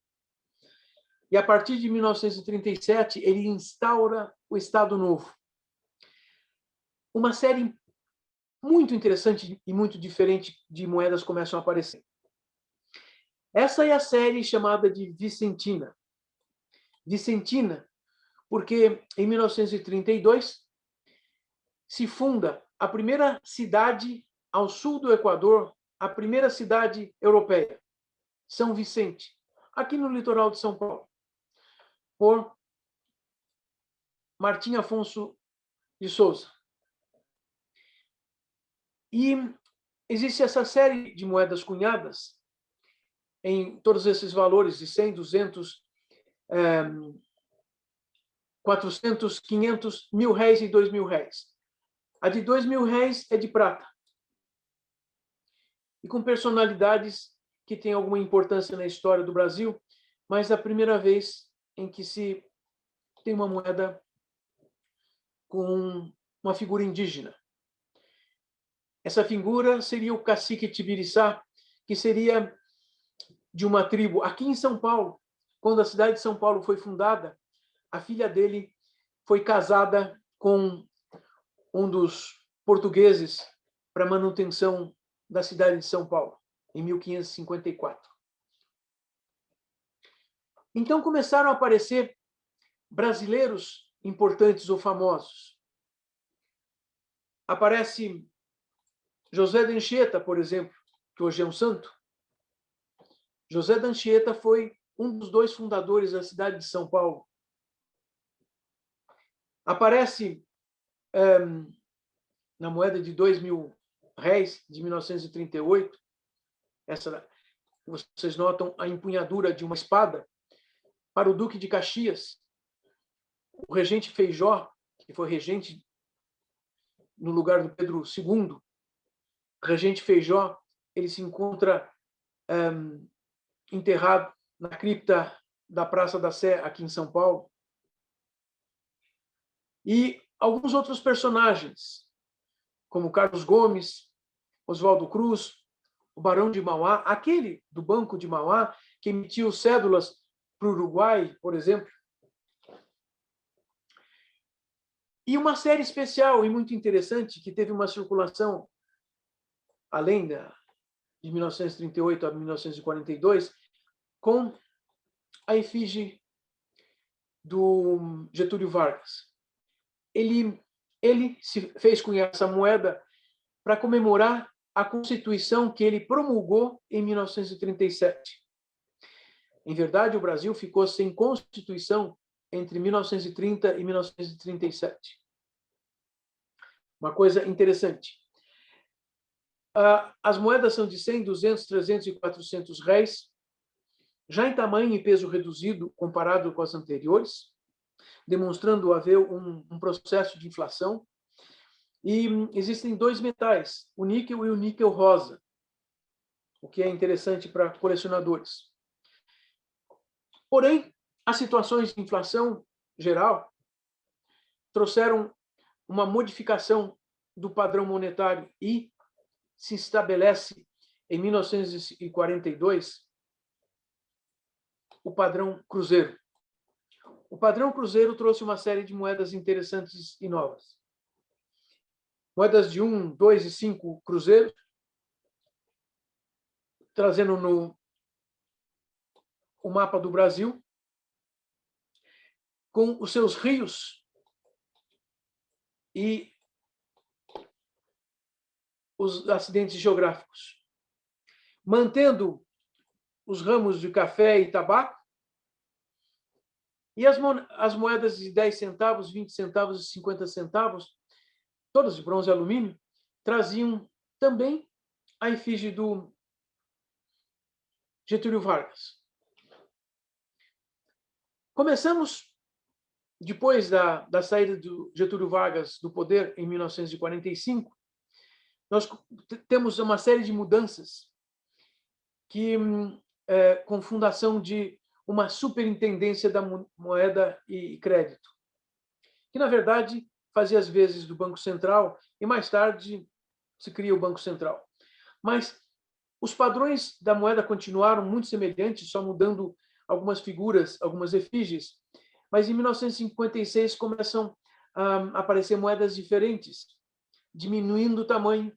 E a partir de 1937, ele instaura o Estado Novo. Uma série muito interessante e muito diferente de moedas começam a aparecer. Essa é a série chamada de Vicentina. Vicentina, porque em 1932 se funda a primeira cidade ao sul do Equador, a primeira cidade europeia, São Vicente, aqui no litoral de São Paulo, por Martim Afonso de Souza. E existe essa série de moedas cunhadas em todos esses valores de 100, 200, 400, 500, R$1.000 e R$2.000. A de R$2.000 é de prata. E com personalidades que têm alguma importância na história do Brasil, mas é a primeira vez em que se tem uma moeda com uma figura indígena. Essa figura seria o cacique Tibiriçá, que seria de uma tribo aqui em São Paulo. Quando a cidade de São Paulo foi fundada, a filha dele foi casada com um dos portugueses para manutenção da cidade de São Paulo, em 1554. Então começaram a aparecer brasileiros importantes ou famosos. Aparece José de Anchieta, por exemplo, que hoje é um santo. José de Anchieta foi um dos 2 fundadores da cidade de São Paulo. Aparece na moeda de R$2.000 de 1938, essa, vocês notam a empunhadura de uma espada, para o Duque de Caxias, o regente Feijó, que foi regente no lugar do Pedro II. O regente Feijó, ele se encontra enterrado na cripta da Praça da Sé, aqui em São Paulo. E alguns outros personagens, como Carlos Gomes, Oswaldo Cruz, o Barão de Mauá, aquele do Banco de Mauá, que emitiu cédulas para o Uruguai, por exemplo. E uma série especial e muito interessante, que teve uma circulação, além de 1938 a 1942, com a efígie do Getúlio Vargas. Ele se fez com essa moeda para comemorar a Constituição que ele promulgou em 1937. Em verdade, o Brasil ficou sem Constituição entre 1930 e 1937. Uma coisa interessante. As moedas são de 100, 200, 300 e 400 réis, já em tamanho e peso reduzido comparado com as anteriores, demonstrando haver um processo de inflação. E existem dois metais, o níquel e o níquel rosa, o que é interessante para colecionadores. Porém, as situações de inflação geral trouxeram uma modificação do padrão monetário e se estabelece em 1942 o padrão cruzeiro. O padrão cruzeiro trouxe uma série de moedas interessantes e novas. Moedas de 1, 2 e 5 cruzeiros, trazendo o mapa do Brasil, com os seus rios e os acidentes geográficos, mantendo os ramos de café e tabaco, e as moedas de 10 centavos, 20 centavos e 50 centavos, todas de bronze e alumínio, traziam também a efígie do Getúlio Vargas. Começamos, depois da saída do Getúlio Vargas do poder, em 1945, nós temos uma série de mudanças que, com fundação de uma superintendência da moeda e crédito, que, na verdade, fazia as vezes do Banco Central e, mais tarde, se cria o Banco Central. Mas os padrões da moeda continuaram muito semelhantes, só mudando algumas figuras, algumas efígies. Mas, em 1956, começam a aparecer moedas diferentes, diminuindo o tamanho,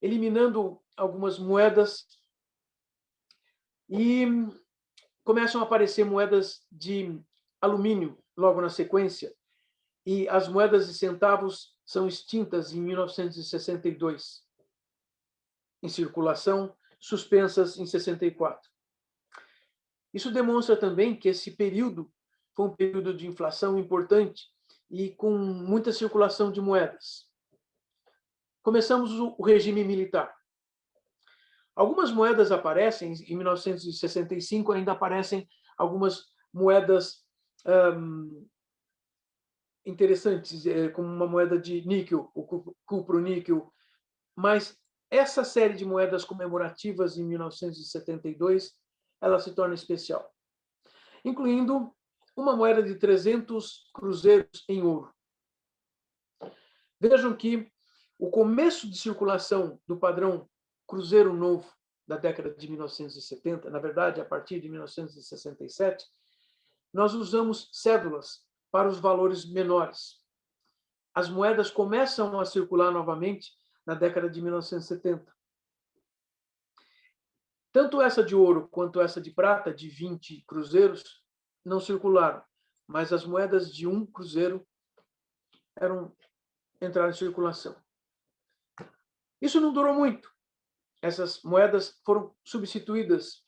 eliminando algumas moedas, e começam a aparecer moedas de alumínio logo na sequência, e as moedas de centavos são extintas em 1962, em circulação, suspensas em 64. Isso demonstra também que esse período foi um período de inflação importante e com muita circulação de moedas. Começamos o regime militar. Algumas moedas aparecem, em 1965 ainda aparecem algumas moedas interessantes, como uma moeda de níquel, o cupro-níquel, mas essa série de moedas comemorativas em 1972, ela se torna especial, incluindo uma moeda de 300 cruzeiros em ouro. Vejam que o começo de circulação do padrão cruzeiro novo da década de 1970, na verdade, a partir de 1967, nós usamos cédulas para os valores menores. As moedas começam a circular novamente na década de 1970. Tanto essa de ouro quanto essa de prata, de 20 cruzeiros, não circularam, mas as moedas de 1 cruzeiro entraram em circulação. Isso não durou muito. Essas moedas foram substituídas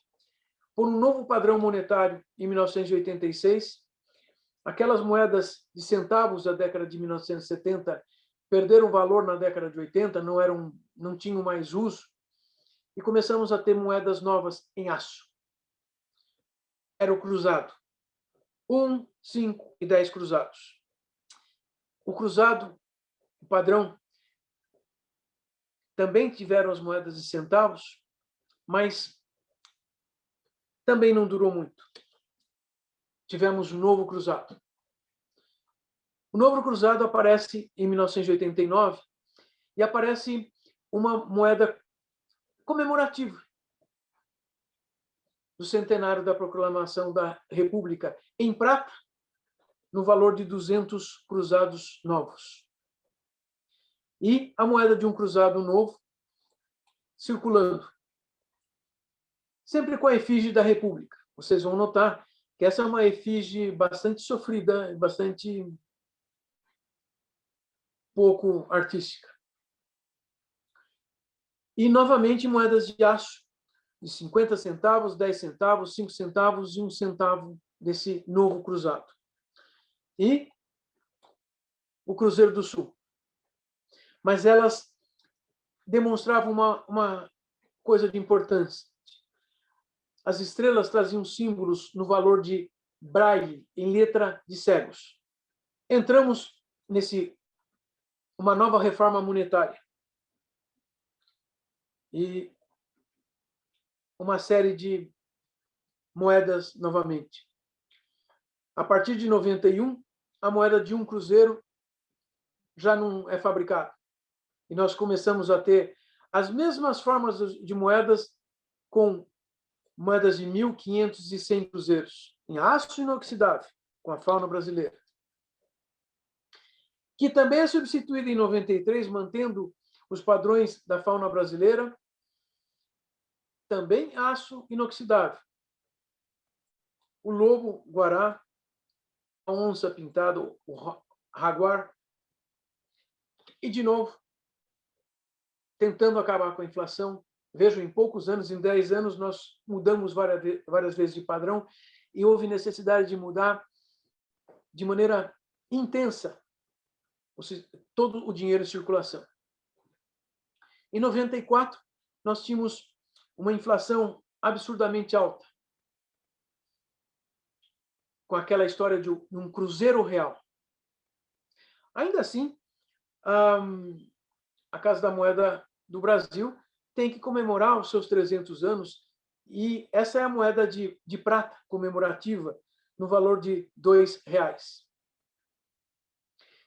por um novo padrão monetário em 1986. Aquelas moedas de centavos da década de 1970 perderam valor na década de 80, não tinham mais uso, e começamos a ter moedas novas em aço. Era o cruzado. 1, 5 e 10 cruzados. O cruzado, o padrão, também tiveram as moedas de centavos, mas também não durou muito. Tivemos um novo cruzado. O novo cruzado aparece em 1989 e aparece uma moeda comemorativa do centenário da proclamação da República, em prata, no valor de 200 cruzados novos. E a moeda de um cruzado novo circulando, sempre com a efígie da República. Vocês vão notar que essa é uma efígie bastante sofrida, bastante pouco artística. E, novamente, moedas de aço, de 50 centavos, 10 centavos, 5 centavos e 1 centavo desse novo cruzado. E o Cruzeiro do Sul. Mas elas demonstrava uma coisa de importância. As estrelas traziam símbolos no valor de braille, em letra de cegos. Entramos uma nova reforma monetária. E uma série de moedas novamente. A partir de 91, a moeda de 1 cruzeiro já não é fabricada. E nós começamos a ter as mesmas formas de moedas com moedas de 1.000, 500 e 100 cruzeiros, em aço inoxidável, com a fauna brasileira. Que também é substituída em 93, mantendo os padrões da fauna brasileira, também aço inoxidável. O lobo guará, a onça pintada, o jaguar. E, de novo, tentando acabar com a inflação. Vejam, em poucos anos, em 10 anos, nós mudamos várias vezes de padrão e houve necessidade de mudar de maneira intensa todo o dinheiro em circulação. Em 94, nós tínhamos uma inflação absurdamente alta, com aquela história de um cruzeiro real. Ainda assim, a Casa da Moeda do Brasil tem que comemorar os seus 300 anos e essa é a moeda de prata comemorativa no valor de R$2.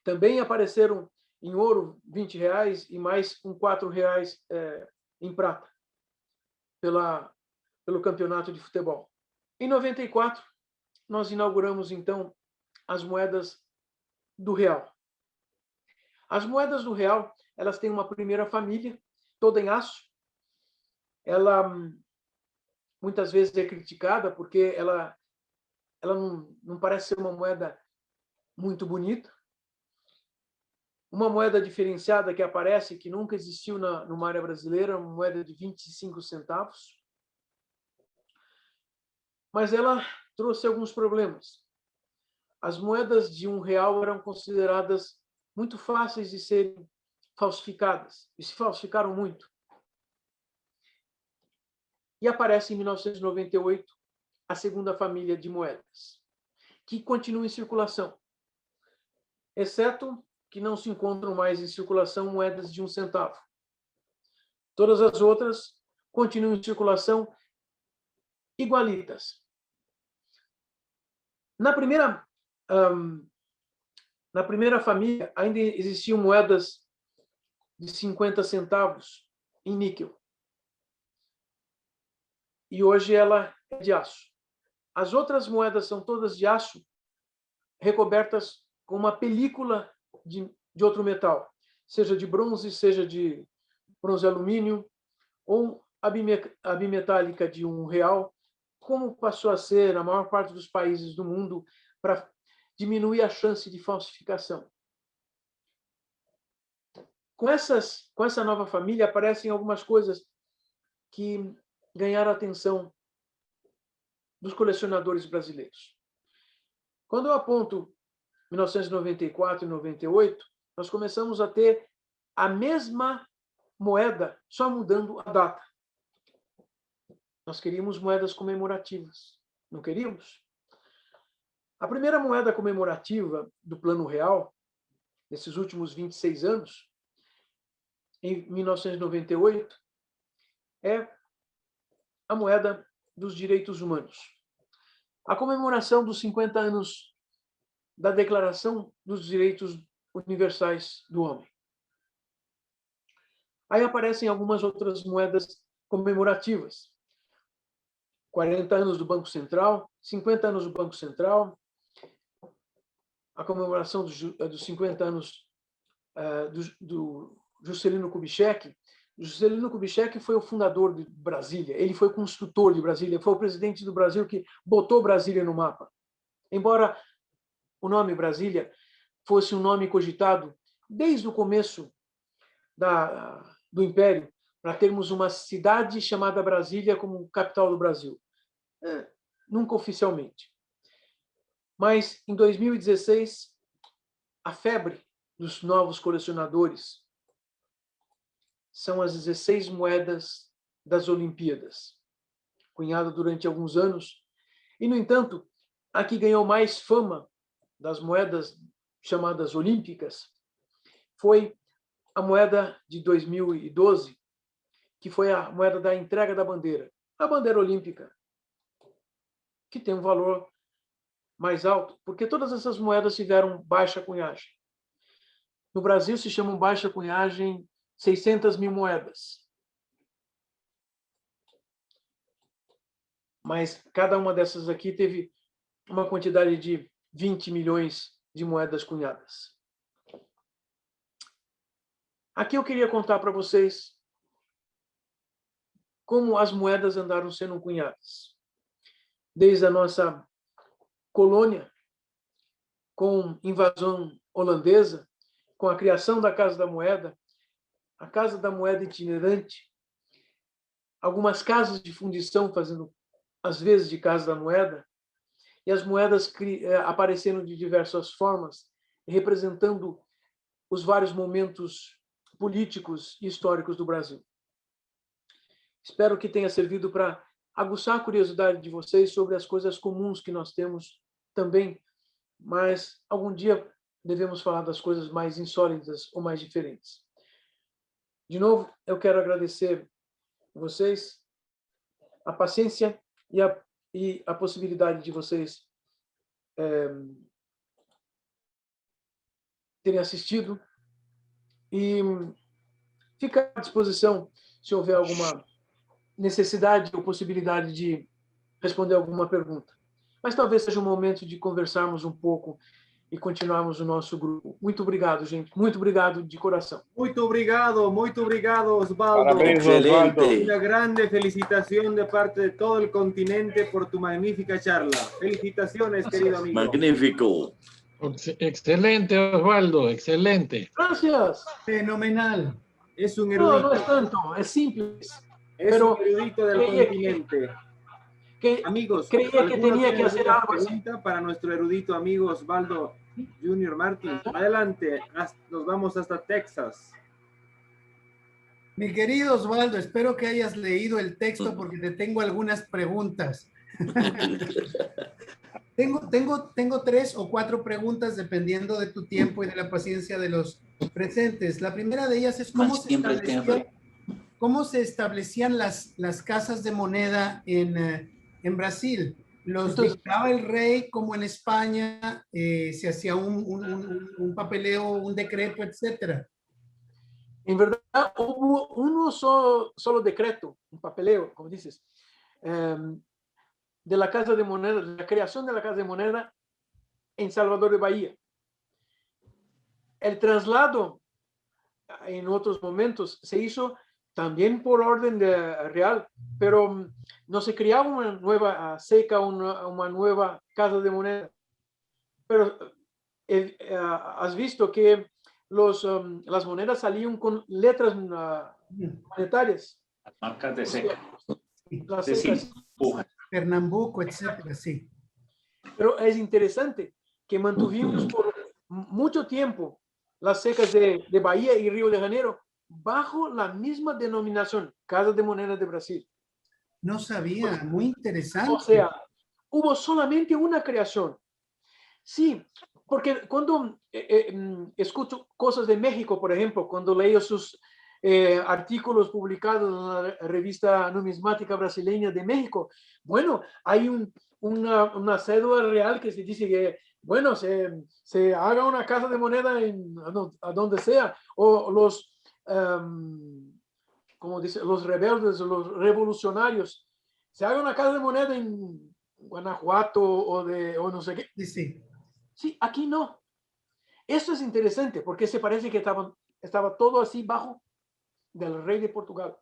Também apareceram em ouro R$20 e mais com R$4 em prata pelo campeonato de futebol. Em 94, nós inauguramos, então, as moedas do real. As moedas do real, elas têm uma primeira família, toda em aço. Ela muitas vezes é criticada porque ela não parece ser uma moeda muito bonita. Uma moeda diferenciada que aparece, que nunca existiu numa área brasileira, uma moeda de 25 centavos. Mas ela trouxe alguns problemas. As moedas de R$1 eram consideradas muito fáceis de serem falsificadas, e se falsificaram muito. E aparece em 1998 a segunda família de moedas, que continua em circulação, exceto que não se encontram mais em circulação moedas de 1 centavo. Todas as outras continuam em circulação igualitas. Na primeira família, ainda existiam moedas de 50 centavos em níquel. E hoje ela é de aço. As outras moedas são todas de aço, recobertas com uma película de outro metal, seja de bronze, seja de bronze alumínio, ou a bimetálica de R$1, como passou a ser na maior parte dos países do mundo, para diminuir a chance de falsificação. Com essa nova família aparecem algumas coisas que ganharam a atenção dos colecionadores brasileiros. Quando eu aponto 1994 e 98, nós começamos a ter a mesma moeda, só mudando a data. Nós queríamos moedas comemorativas, não queríamos? A primeira moeda comemorativa do Plano Real, nesses últimos 26 anos, em 1998, é a moeda dos direitos humanos. A comemoração dos 50 anos da Declaração dos Direitos Universais do Homem. Aí aparecem algumas outras moedas comemorativas. 40 anos do Banco Central, 50 anos do Banco Central, a comemoração dos 50 anos do Juscelino Kubitschek. Juscelino Kubitschek foi o fundador de Brasília, ele foi o construtor de Brasília, foi o presidente do Brasil que botou Brasília no mapa. Embora o nome Brasília fosse um nome cogitado desde o começo do Império, para termos uma cidade chamada Brasília como capital do Brasil. Nunca oficialmente. Mas, em 2016, a febre dos novos colecionadores são as 16 moedas das Olimpíadas, cunhada durante alguns anos. E, no entanto, a que ganhou mais fama das moedas chamadas olímpicas foi a moeda de 2012, que foi a moeda da entrega da bandeira, a bandeira olímpica, que tem um valor mais alto, porque todas essas moedas tiveram baixa cunhagem. No Brasil se chamam baixa cunhagem 600 mil moedas. Mas cada uma dessas aqui teve uma quantidade de 20 milhões de moedas cunhadas. Aqui eu queria contar para vocês como as moedas andaram sendo cunhadas. Desde a nossa colônia, com invasão holandesa, com a criação da Casa da Moeda, a Casa da Moeda itinerante, algumas casas de fundição fazendo, às vezes, de Casa da Moeda, e as moedas aparecendo de diversas formas, representando os vários momentos políticos e históricos do Brasil. Espero que tenha servido para aguçar a curiosidade de vocês sobre as coisas comuns que nós temos também, mas algum dia devemos falar das coisas mais insólitas ou mais diferentes. De novo, eu quero agradecer a vocês a paciência e a possibilidade de vocês terem assistido, e fica à disposição se houver alguma necessidade ou possibilidade de responder alguma pergunta. Mas talvez seja um momento de conversarmos um pouco e continuarmos o nosso grupo. Muito obrigado, gente. Muito obrigado de coração. Muito obrigado, Osvaldo. Parabéns, Osvaldo. Una grande felicitación de parte de todo el continente por tu magnífica charla. Felicitaciones, querido amigo. Magnífico. Excelente, Osvaldo, excelente. Gracias. Fenomenal. Es un No, erudito, no es tanto, es simple. es un erudito del continente. Amigos, creía que ¿alguno tenía tiene que hacer alguna algo así. pregunta para nuestro erudito amigo Osvaldo Junior Martins? Adelante, nos vamos hasta Texas. Mi querido Osvaldo, espero que hayas leído el texto porque te tengo algunas preguntas. Tengo 3 o 4 preguntas dependiendo de tu tiempo y de la paciencia de los presentes. La primera de ellas es cómo se establecían las casas de moneda en Brasil. ¿Los dictaba el rey como en España? ¿Se hacía un papeleo, un decreto, etcétera? En verdad, hubo uno solo decreto, un papeleo, como dices, de la Casa de Moneda, de la creación de la Casa de Moneda en Salvador de Bahía. El traslado en otros momentos se hizo también por orden real, pero no se creaba una nueva seca, una nueva Casa de Moneda. Pero has visto que las monedas salían con letras monetarias. Marcas de seca. Las De secas. Pernambuco, etcétera, sí. Pero es interesante que mantuvimos por mucho tiempo las secas de Bahía y Río de Janeiro bajo la misma denominación, Casa de Moneda de Brasil. No sabía, muy interesante. O sea, hubo solamente una creación. Sí, porque cuando escucho cosas de México, por ejemplo, cuando leo sus artículos publicados en la revista numismática brasileña de México, bueno, hay una cédula real que se dice que, bueno, se haga una casa de moneda a donde sea, o los, como dice, los rebeldes, los revolucionarios, se haga una casa de moneda en Guanajuato o no sé qué. Sí, sí. Sí, aquí no. Esto es interesante porque se parece que estaba todo así bajo del rey de Portugal.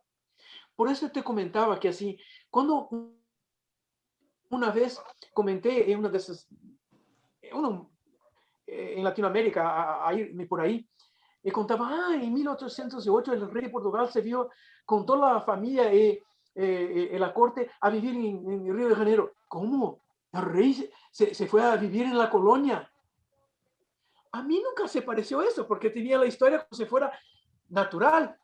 Por eso te comentaba que así, cuando una vez comenté en una de esas, en Latinoamérica, por ahí, y contaba, en 1808 el rey de Portugal se vio con toda la familia y la corte a vivir en Río de Janeiro. ¿Cómo? El rey se fue a vivir en la colonia. A mí nunca se pareció eso, porque tenía la historia como si fuera natural.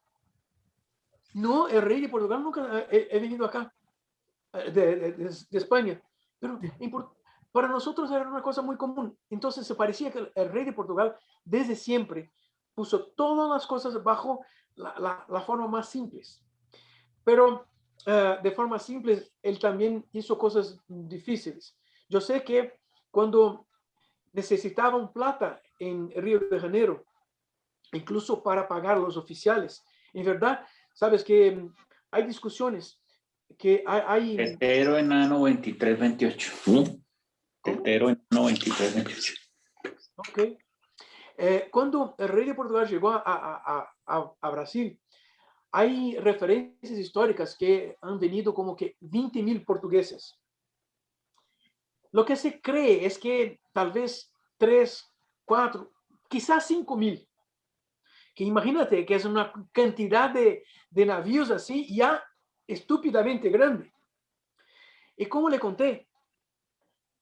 No, el rey de Portugal nunca ha venido acá, de España. Pero para nosotros era una cosa muy común. Entonces se parecía que el rey de Portugal desde siempre puso todas las cosas bajo la forma más simples. Pero de forma simple, él también hizo cosas difíciles. Yo sé que cuando necesitaban plata en Río de Janeiro, incluso para pagar los oficiales, en verdad, sabes que hay discusiones que hay Tetero enano 2328. Tetero enano 2328. Ok. Cuando el rey de Portugal llegó a Brasil, hay referencias históricas que han venido como que 20,000 portugueses. Lo que se cree es que tal vez 3, 4, quizás 5,000. Que imagínate que es una cantidad de navíos así ya estúpidamente grande. Y como le conté,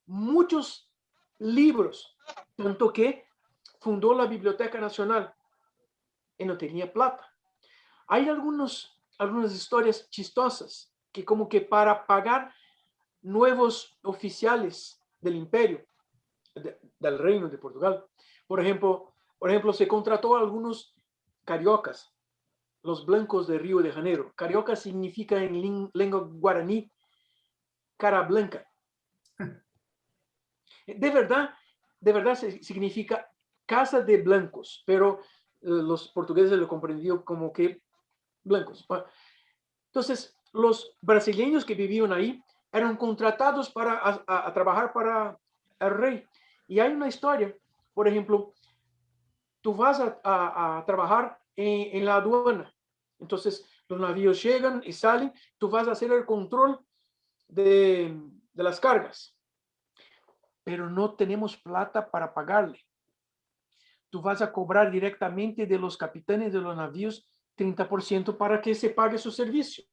muchos libros, tanto que fundó la Biblioteca Nacional y no tenía plata. Hay algunas historias chistosas que como que para pagar nuevos oficiales del imperio, del reino de Portugal, por ejemplo, se contrató a algunos cariocas, los blancos de Río de Janeiro. Carioca significa en lengua guaraní cara blanca. De verdad significa casa de blancos, pero los portugueses lo comprendieron como que blancos. Entonces, los brasileños que vivían ahí eran contratados para trabajar para el rey. Y hay una historia, por ejemplo, tú vas a trabajar en la aduana. Entonces, los navíos llegan y salen, tú vas a hacer el control de las cargas, pero no tenemos plata para pagarle. Tú vas a cobrar directamente de los capitanes de los navíos 30% para que se pague su servicio.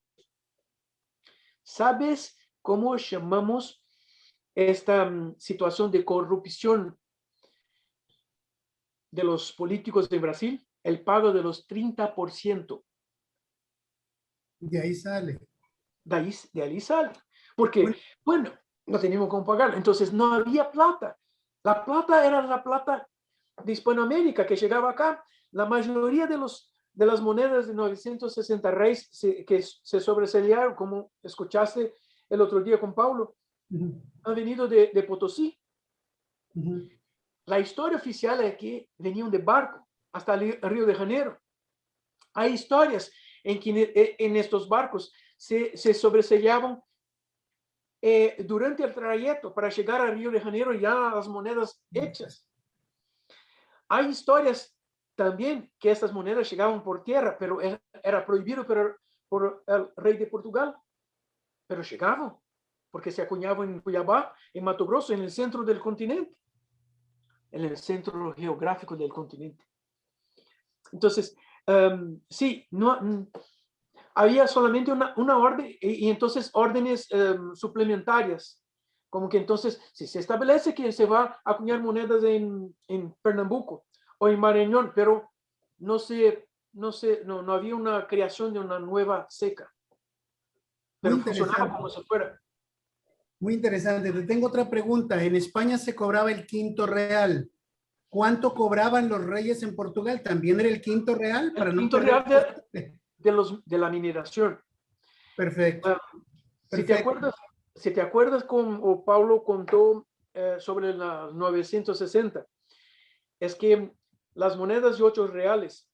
¿Sabes cómo llamamos esta situación de corrupción de los políticos de Brasil? El pago de los 30%. De ahí sale. De ahí sale. Porque, bueno, no teníamos cómo pagar. Entonces no había plata. La plata era la plata de Hispanoamérica que llegaba acá. La mayoría de las monedas de 960 reis que se sobresalieron, como escuchaste el otro día con Paulo, han venido de Potosí. La historia oficial es que venían de barco hasta el Río de Janeiro. Hay historias en que en estos barcos se sobresellaban durante el trayecto para llegar a Río de Janeiro ya las monedas hechas. Hay historias también que estas monedas llegaban por tierra, pero era prohibido por el rey de Portugal. Pero llegaban, porque se acuñaban en Cuiabá, en Mato Grosso, en el centro del continente, en el centro geográfico del continente. Entonces, sí, no, había solamente una orden y entonces órdenes suplementarias, como que entonces si se establece que se va a acuñar monedas en Pernambuco o en Maranhão, pero no había una creación de una nueva seca, pero funcionaba como si fuera. Muy interesante. Te tengo otra pregunta. En España se cobraba el quinto real. ¿Cuánto cobraban los reyes en Portugal? ¿También era el quinto real? El quinto real de la mineración. Perfecto. Si te acuerdas como Paulo contó sobre las 960, es que las monedas de 8 reales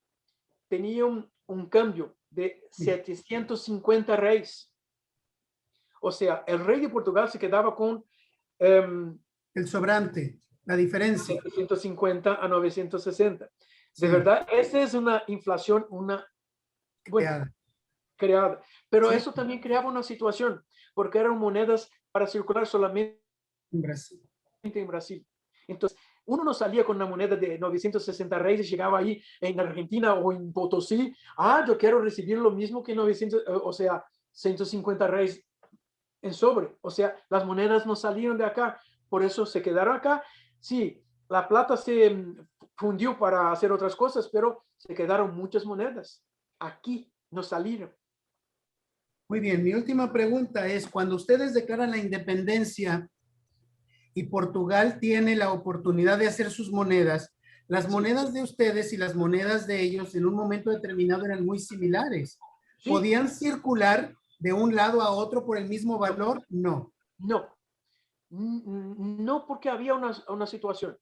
tenían un cambio de 750 reis. O sea, el rey de Portugal se quedaba con el sobrante, la diferencia. 750 a 960. De verdad, esa es una inflación, creada. Pero eso también creaba una situación, porque eran monedas para circular solamente en Brasil. Entonces, uno no salía con una moneda de 960 reis y llegaba ahí en Argentina o en Potosí. Yo quiero recibir lo mismo que 150 reis en sobre. O sea, las monedas no salieron de acá, por eso se quedaron acá. Sí, la plata se fundió para hacer otras cosas, pero se quedaron muchas monedas. Aquí no salieron. Muy bien, mi última pregunta es, cuando ustedes declaran la independencia y Portugal tiene la oportunidad de hacer sus monedas, las monedas de ustedes y las monedas de ellos en un momento determinado eran muy similares. Sí. ¿Podían circular de un lado a otro por el mismo valor? No. No, no, porque había una situación.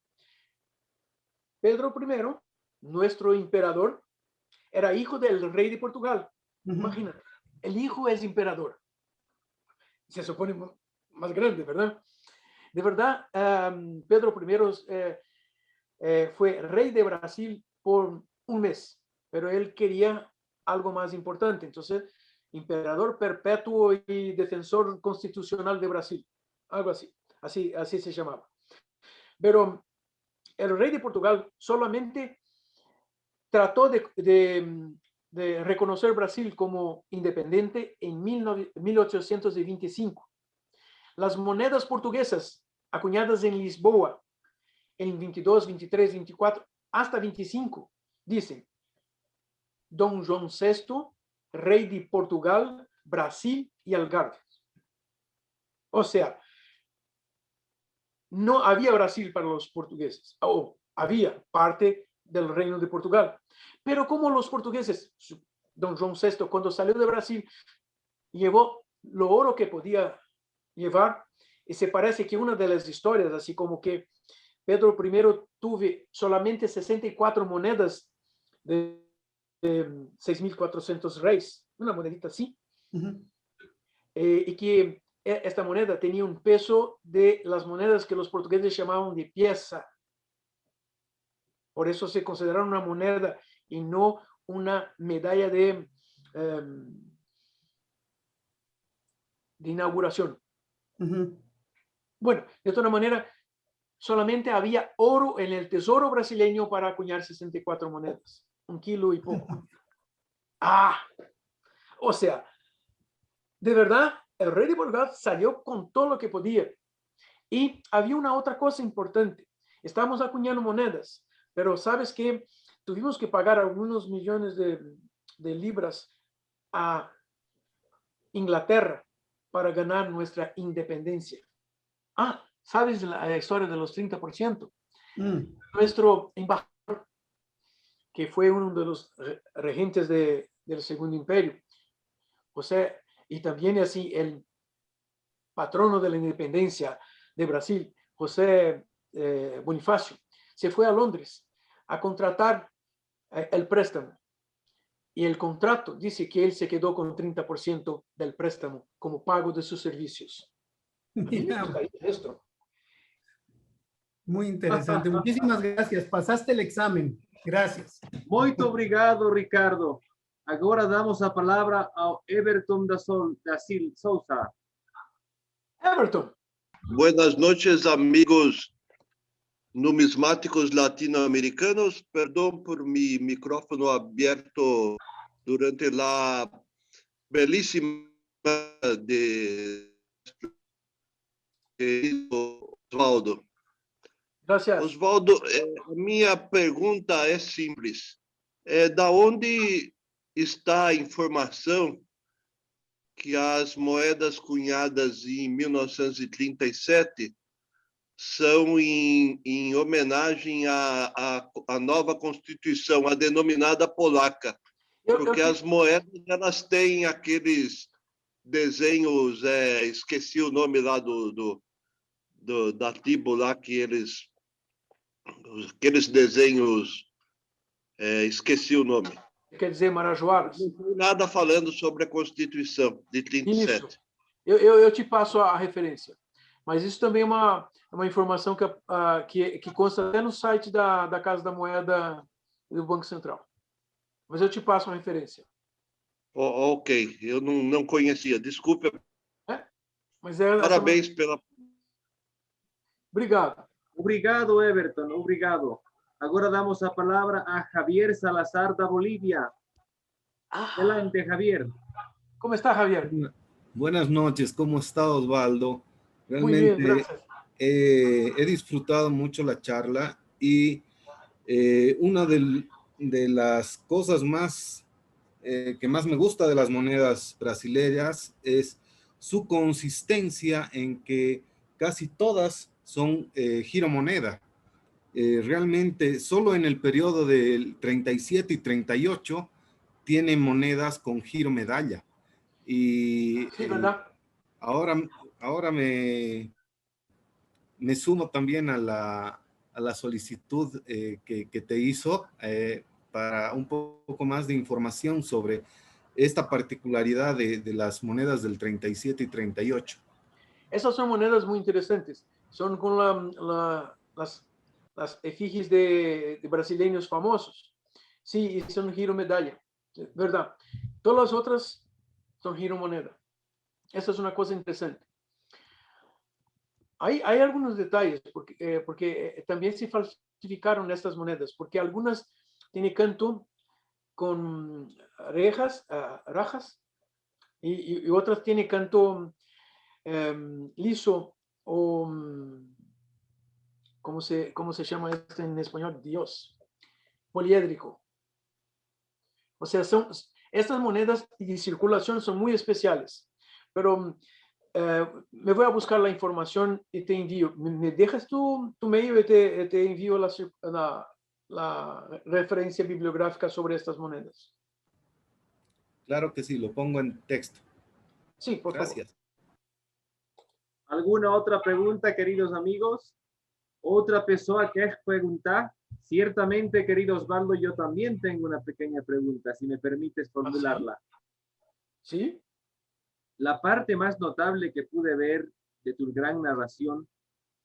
Pedro I, nuestro emperador, era hijo del rey de Portugal. Imagínate, el hijo es emperador. Se supone más grande, ¿verdad? De verdad, Pedro I fue rey de Brasil por un mes, pero él quería algo más importante. Entonces, emperador perpetuo y defensor constitucional de Brasil, algo así, así se llamaba. Pero el rey de Portugal solamente trató de reconocer Brasil como independiente en 1825. Las monedas portuguesas acuñadas en Lisboa en 22, 23, 24, hasta 25, dicen Dom João VI, rey de Portugal, Brasil y Algarve. O sea, no había Brasil para los portugueses, o había parte del reino de Portugal. Pero como los portugueses, Don João VI, cuando salió de Brasil, llevó lo oro que podía llevar, y se parece que una de las historias, así como que Pedro I tuvo solamente 64 monedas de 6.400 reis, una monedita así, y que esta moneda tenía un peso de las monedas que los portugueses llamaban de pieza. Por eso se considera una moneda y no una medalla de inauguración. Bueno, de todas maneras, solamente había oro en el tesoro brasileño para acuñar 64 monedas, 1 kilo y poco. O sea, de verdad, el rey de Portugal salió con todo lo que podía. Y había una otra cosa importante. Estábamos acuñando monedas, pero ¿sabes qué? Tuvimos que pagar algunos millones de libras a Inglaterra para ganar nuestra independencia. ¿Sabes la historia de los 30%? Nuestro embajador, que fue uno de los regentes del Segundo Imperio, José, y también así el patrono de la independencia de Brasil, José Bonifacio, se fue a Londres a contratar el préstamo. Y el contrato dice que él se quedó con 30% del préstamo como pago de sus servicios. Esto. Muy interesante. Muchísimas gracias. Pasaste el examen. Gracias. Muito obrigado, Ricardo. Agora damos a palavra ao Everton da Souza. Everton. Buenas noches, amigos numismáticos latino-americanos. Perdón por mi micrófono abierto durante la belísima de Osvaldo. Gracias. Osvaldo, minha pergunta é simples. Da onde está a informação que as moedas cunhadas em 1937 são em homenagem à nova Constituição, a denominada polaca? Porque as moedas elas têm aqueles desenhos, esqueci o nome lá da tribo lá, que aqueles desenhos, esqueci o nome. Quer dizer, Marajoaras? Não tem nada falando sobre a Constituição de 37. Isso. Eu te passo a referência. Mas isso também é uma informação que consta até no site da Casa da Moeda do Banco Central. Mas eu te passo uma referência. Ok, eu não conhecia, desculpe. Mas Parabéns pela... Obrigado. Obrigado, Everton, obrigado. Agora damos a palavra a Javier Salazar da Bolívia. Adelante, Javier. ¿Cómo está, Javier? Buenas noches, ¿cómo está, Osvaldo? Muy Realmente bien, gracias. He disfrutado mucho la charla y una de las cosas más que más me gusta de las monedas brasileñas es su consistencia en que casi todas son giromoneda. Realmente solo en el periodo del 37 y 38 tienen monedas con giro medalla. Y Sí, ¿verdad? ahora me sumo también a la solicitud que te hizo para un poco más de información sobre esta particularidad de las monedas del 37 y 38. Esas son monedas muy interesantes. Son con las efigies de brasileños famosos. Sí, y son giro medalla, ¿verdad? Todas las otras son giro moneda. Esa es una cosa interesante. Hay algunos detalles, porque también se falsificaron estas monedas, porque algunas tienen canto con rajas, y otras tienen canto liso o, ¿cómo se llama esto en español? Dios, poliédrico. O sea, estas monedas de circulación son muy especiales, pero me voy a buscar la información y te envío. ¿Me dejas tu mail y te envío la referencia bibliográfica sobre estas monedas? Claro que sí, lo pongo en texto. Sí, por favor. Gracias. ¿Alguna otra pregunta, queridos amigos? ¿Otra persona que preguntar? Ciertamente, querido Osvaldo, yo también tengo una pequeña pregunta, si me permites formularla. ¿Sí? La parte más notable que pude ver de tu gran narración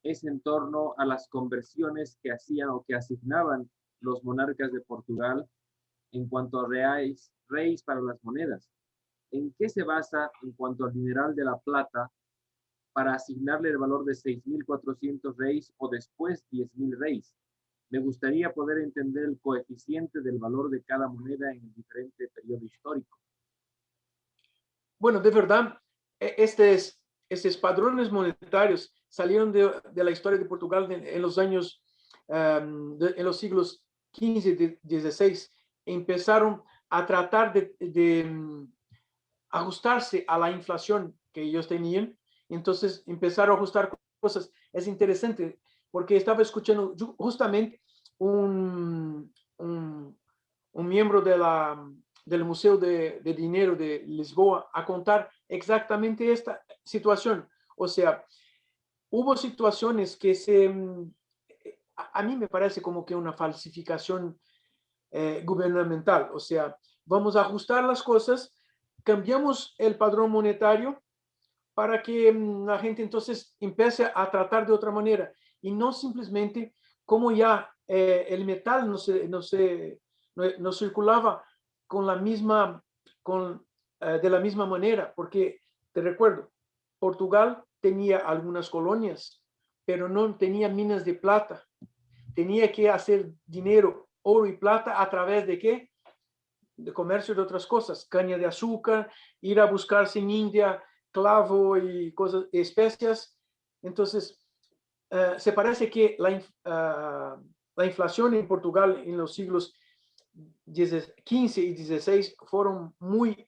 es en torno a las conversiones que hacían o que asignaban los monarcas de Portugal en cuanto a reyes para las monedas. ¿En qué se basa en cuanto al dineral de la plata para asignarle el valor de 6.400 reis o después 10.000 reis? Me gustaría poder entender el coeficiente del valor de cada moneda en el diferente periodo histórico. Bueno, de verdad, estos padrones monetarios salieron de la historia de Portugal en los años, en los siglos XV y XVI. Empezaron a tratar de ajustarse a la inflación que ellos tenían. Entonces empezaron a ajustar cosas. Es interesante porque estaba escuchando justamente un miembro del Museo de Dinero de Lisboa a contar exactamente esta situación. O sea, hubo situaciones que a mí me parece como que una falsificación gubernamental. O sea, vamos a ajustar las cosas, cambiamos el padrón monetario para que la gente entonces empiece a tratar de otra manera y no simplemente como ya el metal no circulaba con la misma, de la misma manera, porque te recuerdo, Portugal tenía algunas colonias, pero no tenía minas de plata. Tenía que hacer dinero, oro y plata a través de ¿qué? De comercio de otras cosas, caña de azúcar, ir a buscarse en India clavo y cosas, especias. Entonces, se parece que la inflación en Portugal en los siglos XV y XVI fueron muy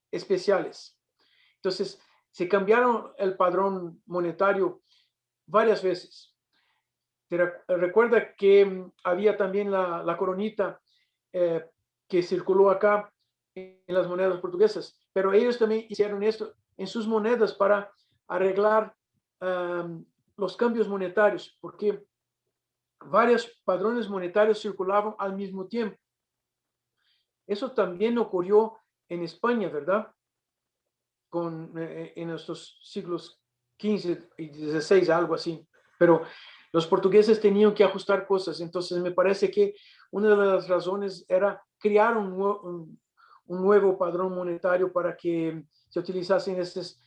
especiales. Entonces, se cambiaron el padrón monetario varias veces. Recuerda que había también la coronita que circuló acá en las monedas portuguesas, pero ellos también hicieron esto en sus monedas para arreglar los cambios monetarios, porque varios padrones monetarios circulaban al mismo tiempo. Eso también ocurrió en España, ¿verdad? En estos siglos XV y XVI, algo así. Pero los portugueses tenían que ajustar cosas, entonces me parece que una de las razones era crear un nuevo padrón monetario para que se utilizasen estos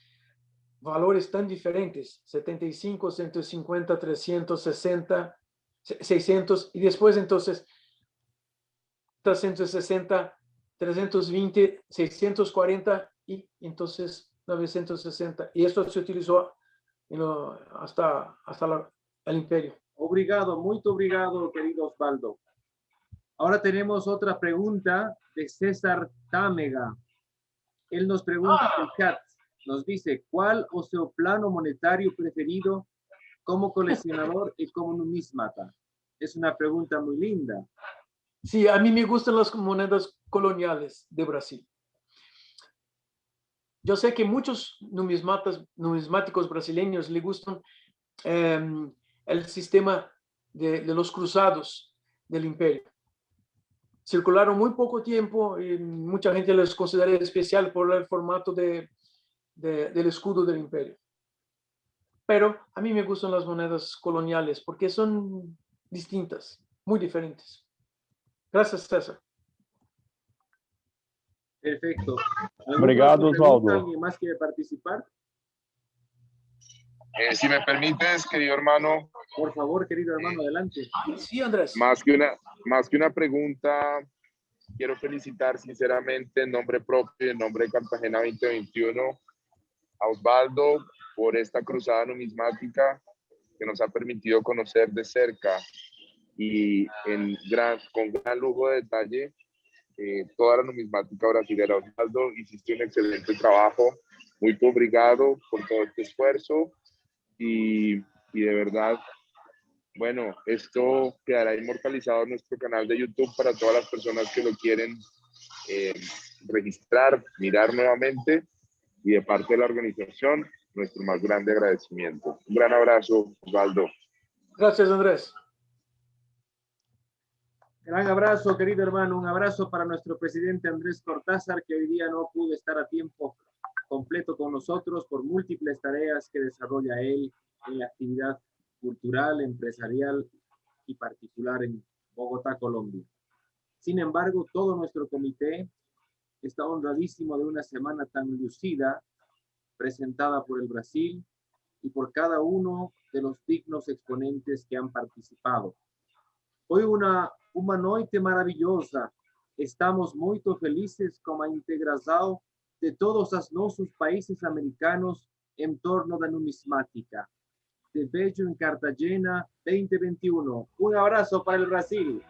valores tan diferentes, 75, 150, 360, 600, y después entonces 360, 320, 640 y entonces 960. Y esto se utilizó hasta el imperio. Obrigado, muito obrigado, querido Osvaldo. Ahora tenemos otra pregunta de César Támega. Él nos pregunta en el chat, nos dice, ¿cuál o seu plano monetario preferido como coleccionador y como numismata? Es una pregunta muy linda. Sí, a mí me gustan las monedas coloniales de Brasil. Yo sé que muchos numismáticos brasileños le gustan el sistema de los cruzados del imperio. Circularon muy poco tiempo y mucha gente los considera especial por el formato del escudo del imperio. Pero a mí me gustan las monedas coloniales porque son distintas, muy diferentes. Gracias, César. Perfecto. Obrigado, Osvaldo. ¿Alguien más quiere participar? Si me permites, querido hermano. Por favor, querido hermano, adelante. Sí, Andrés. Más que una pregunta, quiero felicitar sinceramente en nombre propio y en nombre de Cartagena 2021 a Osvaldo por esta cruzada numismática que nos ha permitido conocer de cerca y con gran lujo de detalle toda la numismática brasilera. Osvaldo, hiciste un excelente trabajo, muy obrigado por todo este esfuerzo y de verdad, bueno, esto quedará inmortalizado en nuestro canal de YouTube para todas las personas que lo quieren registrar, mirar nuevamente, y de parte de la organización, nuestro más grande agradecimiento. Un gran abrazo, Osvaldo. Gracias, Andrés. Gran abrazo, querido hermano. Un abrazo para nuestro presidente Andrés Cortázar, que hoy día no pudo estar a tiempo completo con nosotros por múltiples tareas que desarrolla él en la actividad cultural, empresarial y particular en Bogotá, Colombia. Sin embargo, todo nuestro comité está honradísimo de una semana tan lucida presentada por el Brasil y por cada uno de los dignos exponentes que han participado. Foi uma noite maravilhosa. Estamos muito felizes com a integração de todos os nossos países americanos em torno da numismática. Te vejo em Cartagena 2021. Um abraço para o Brasil.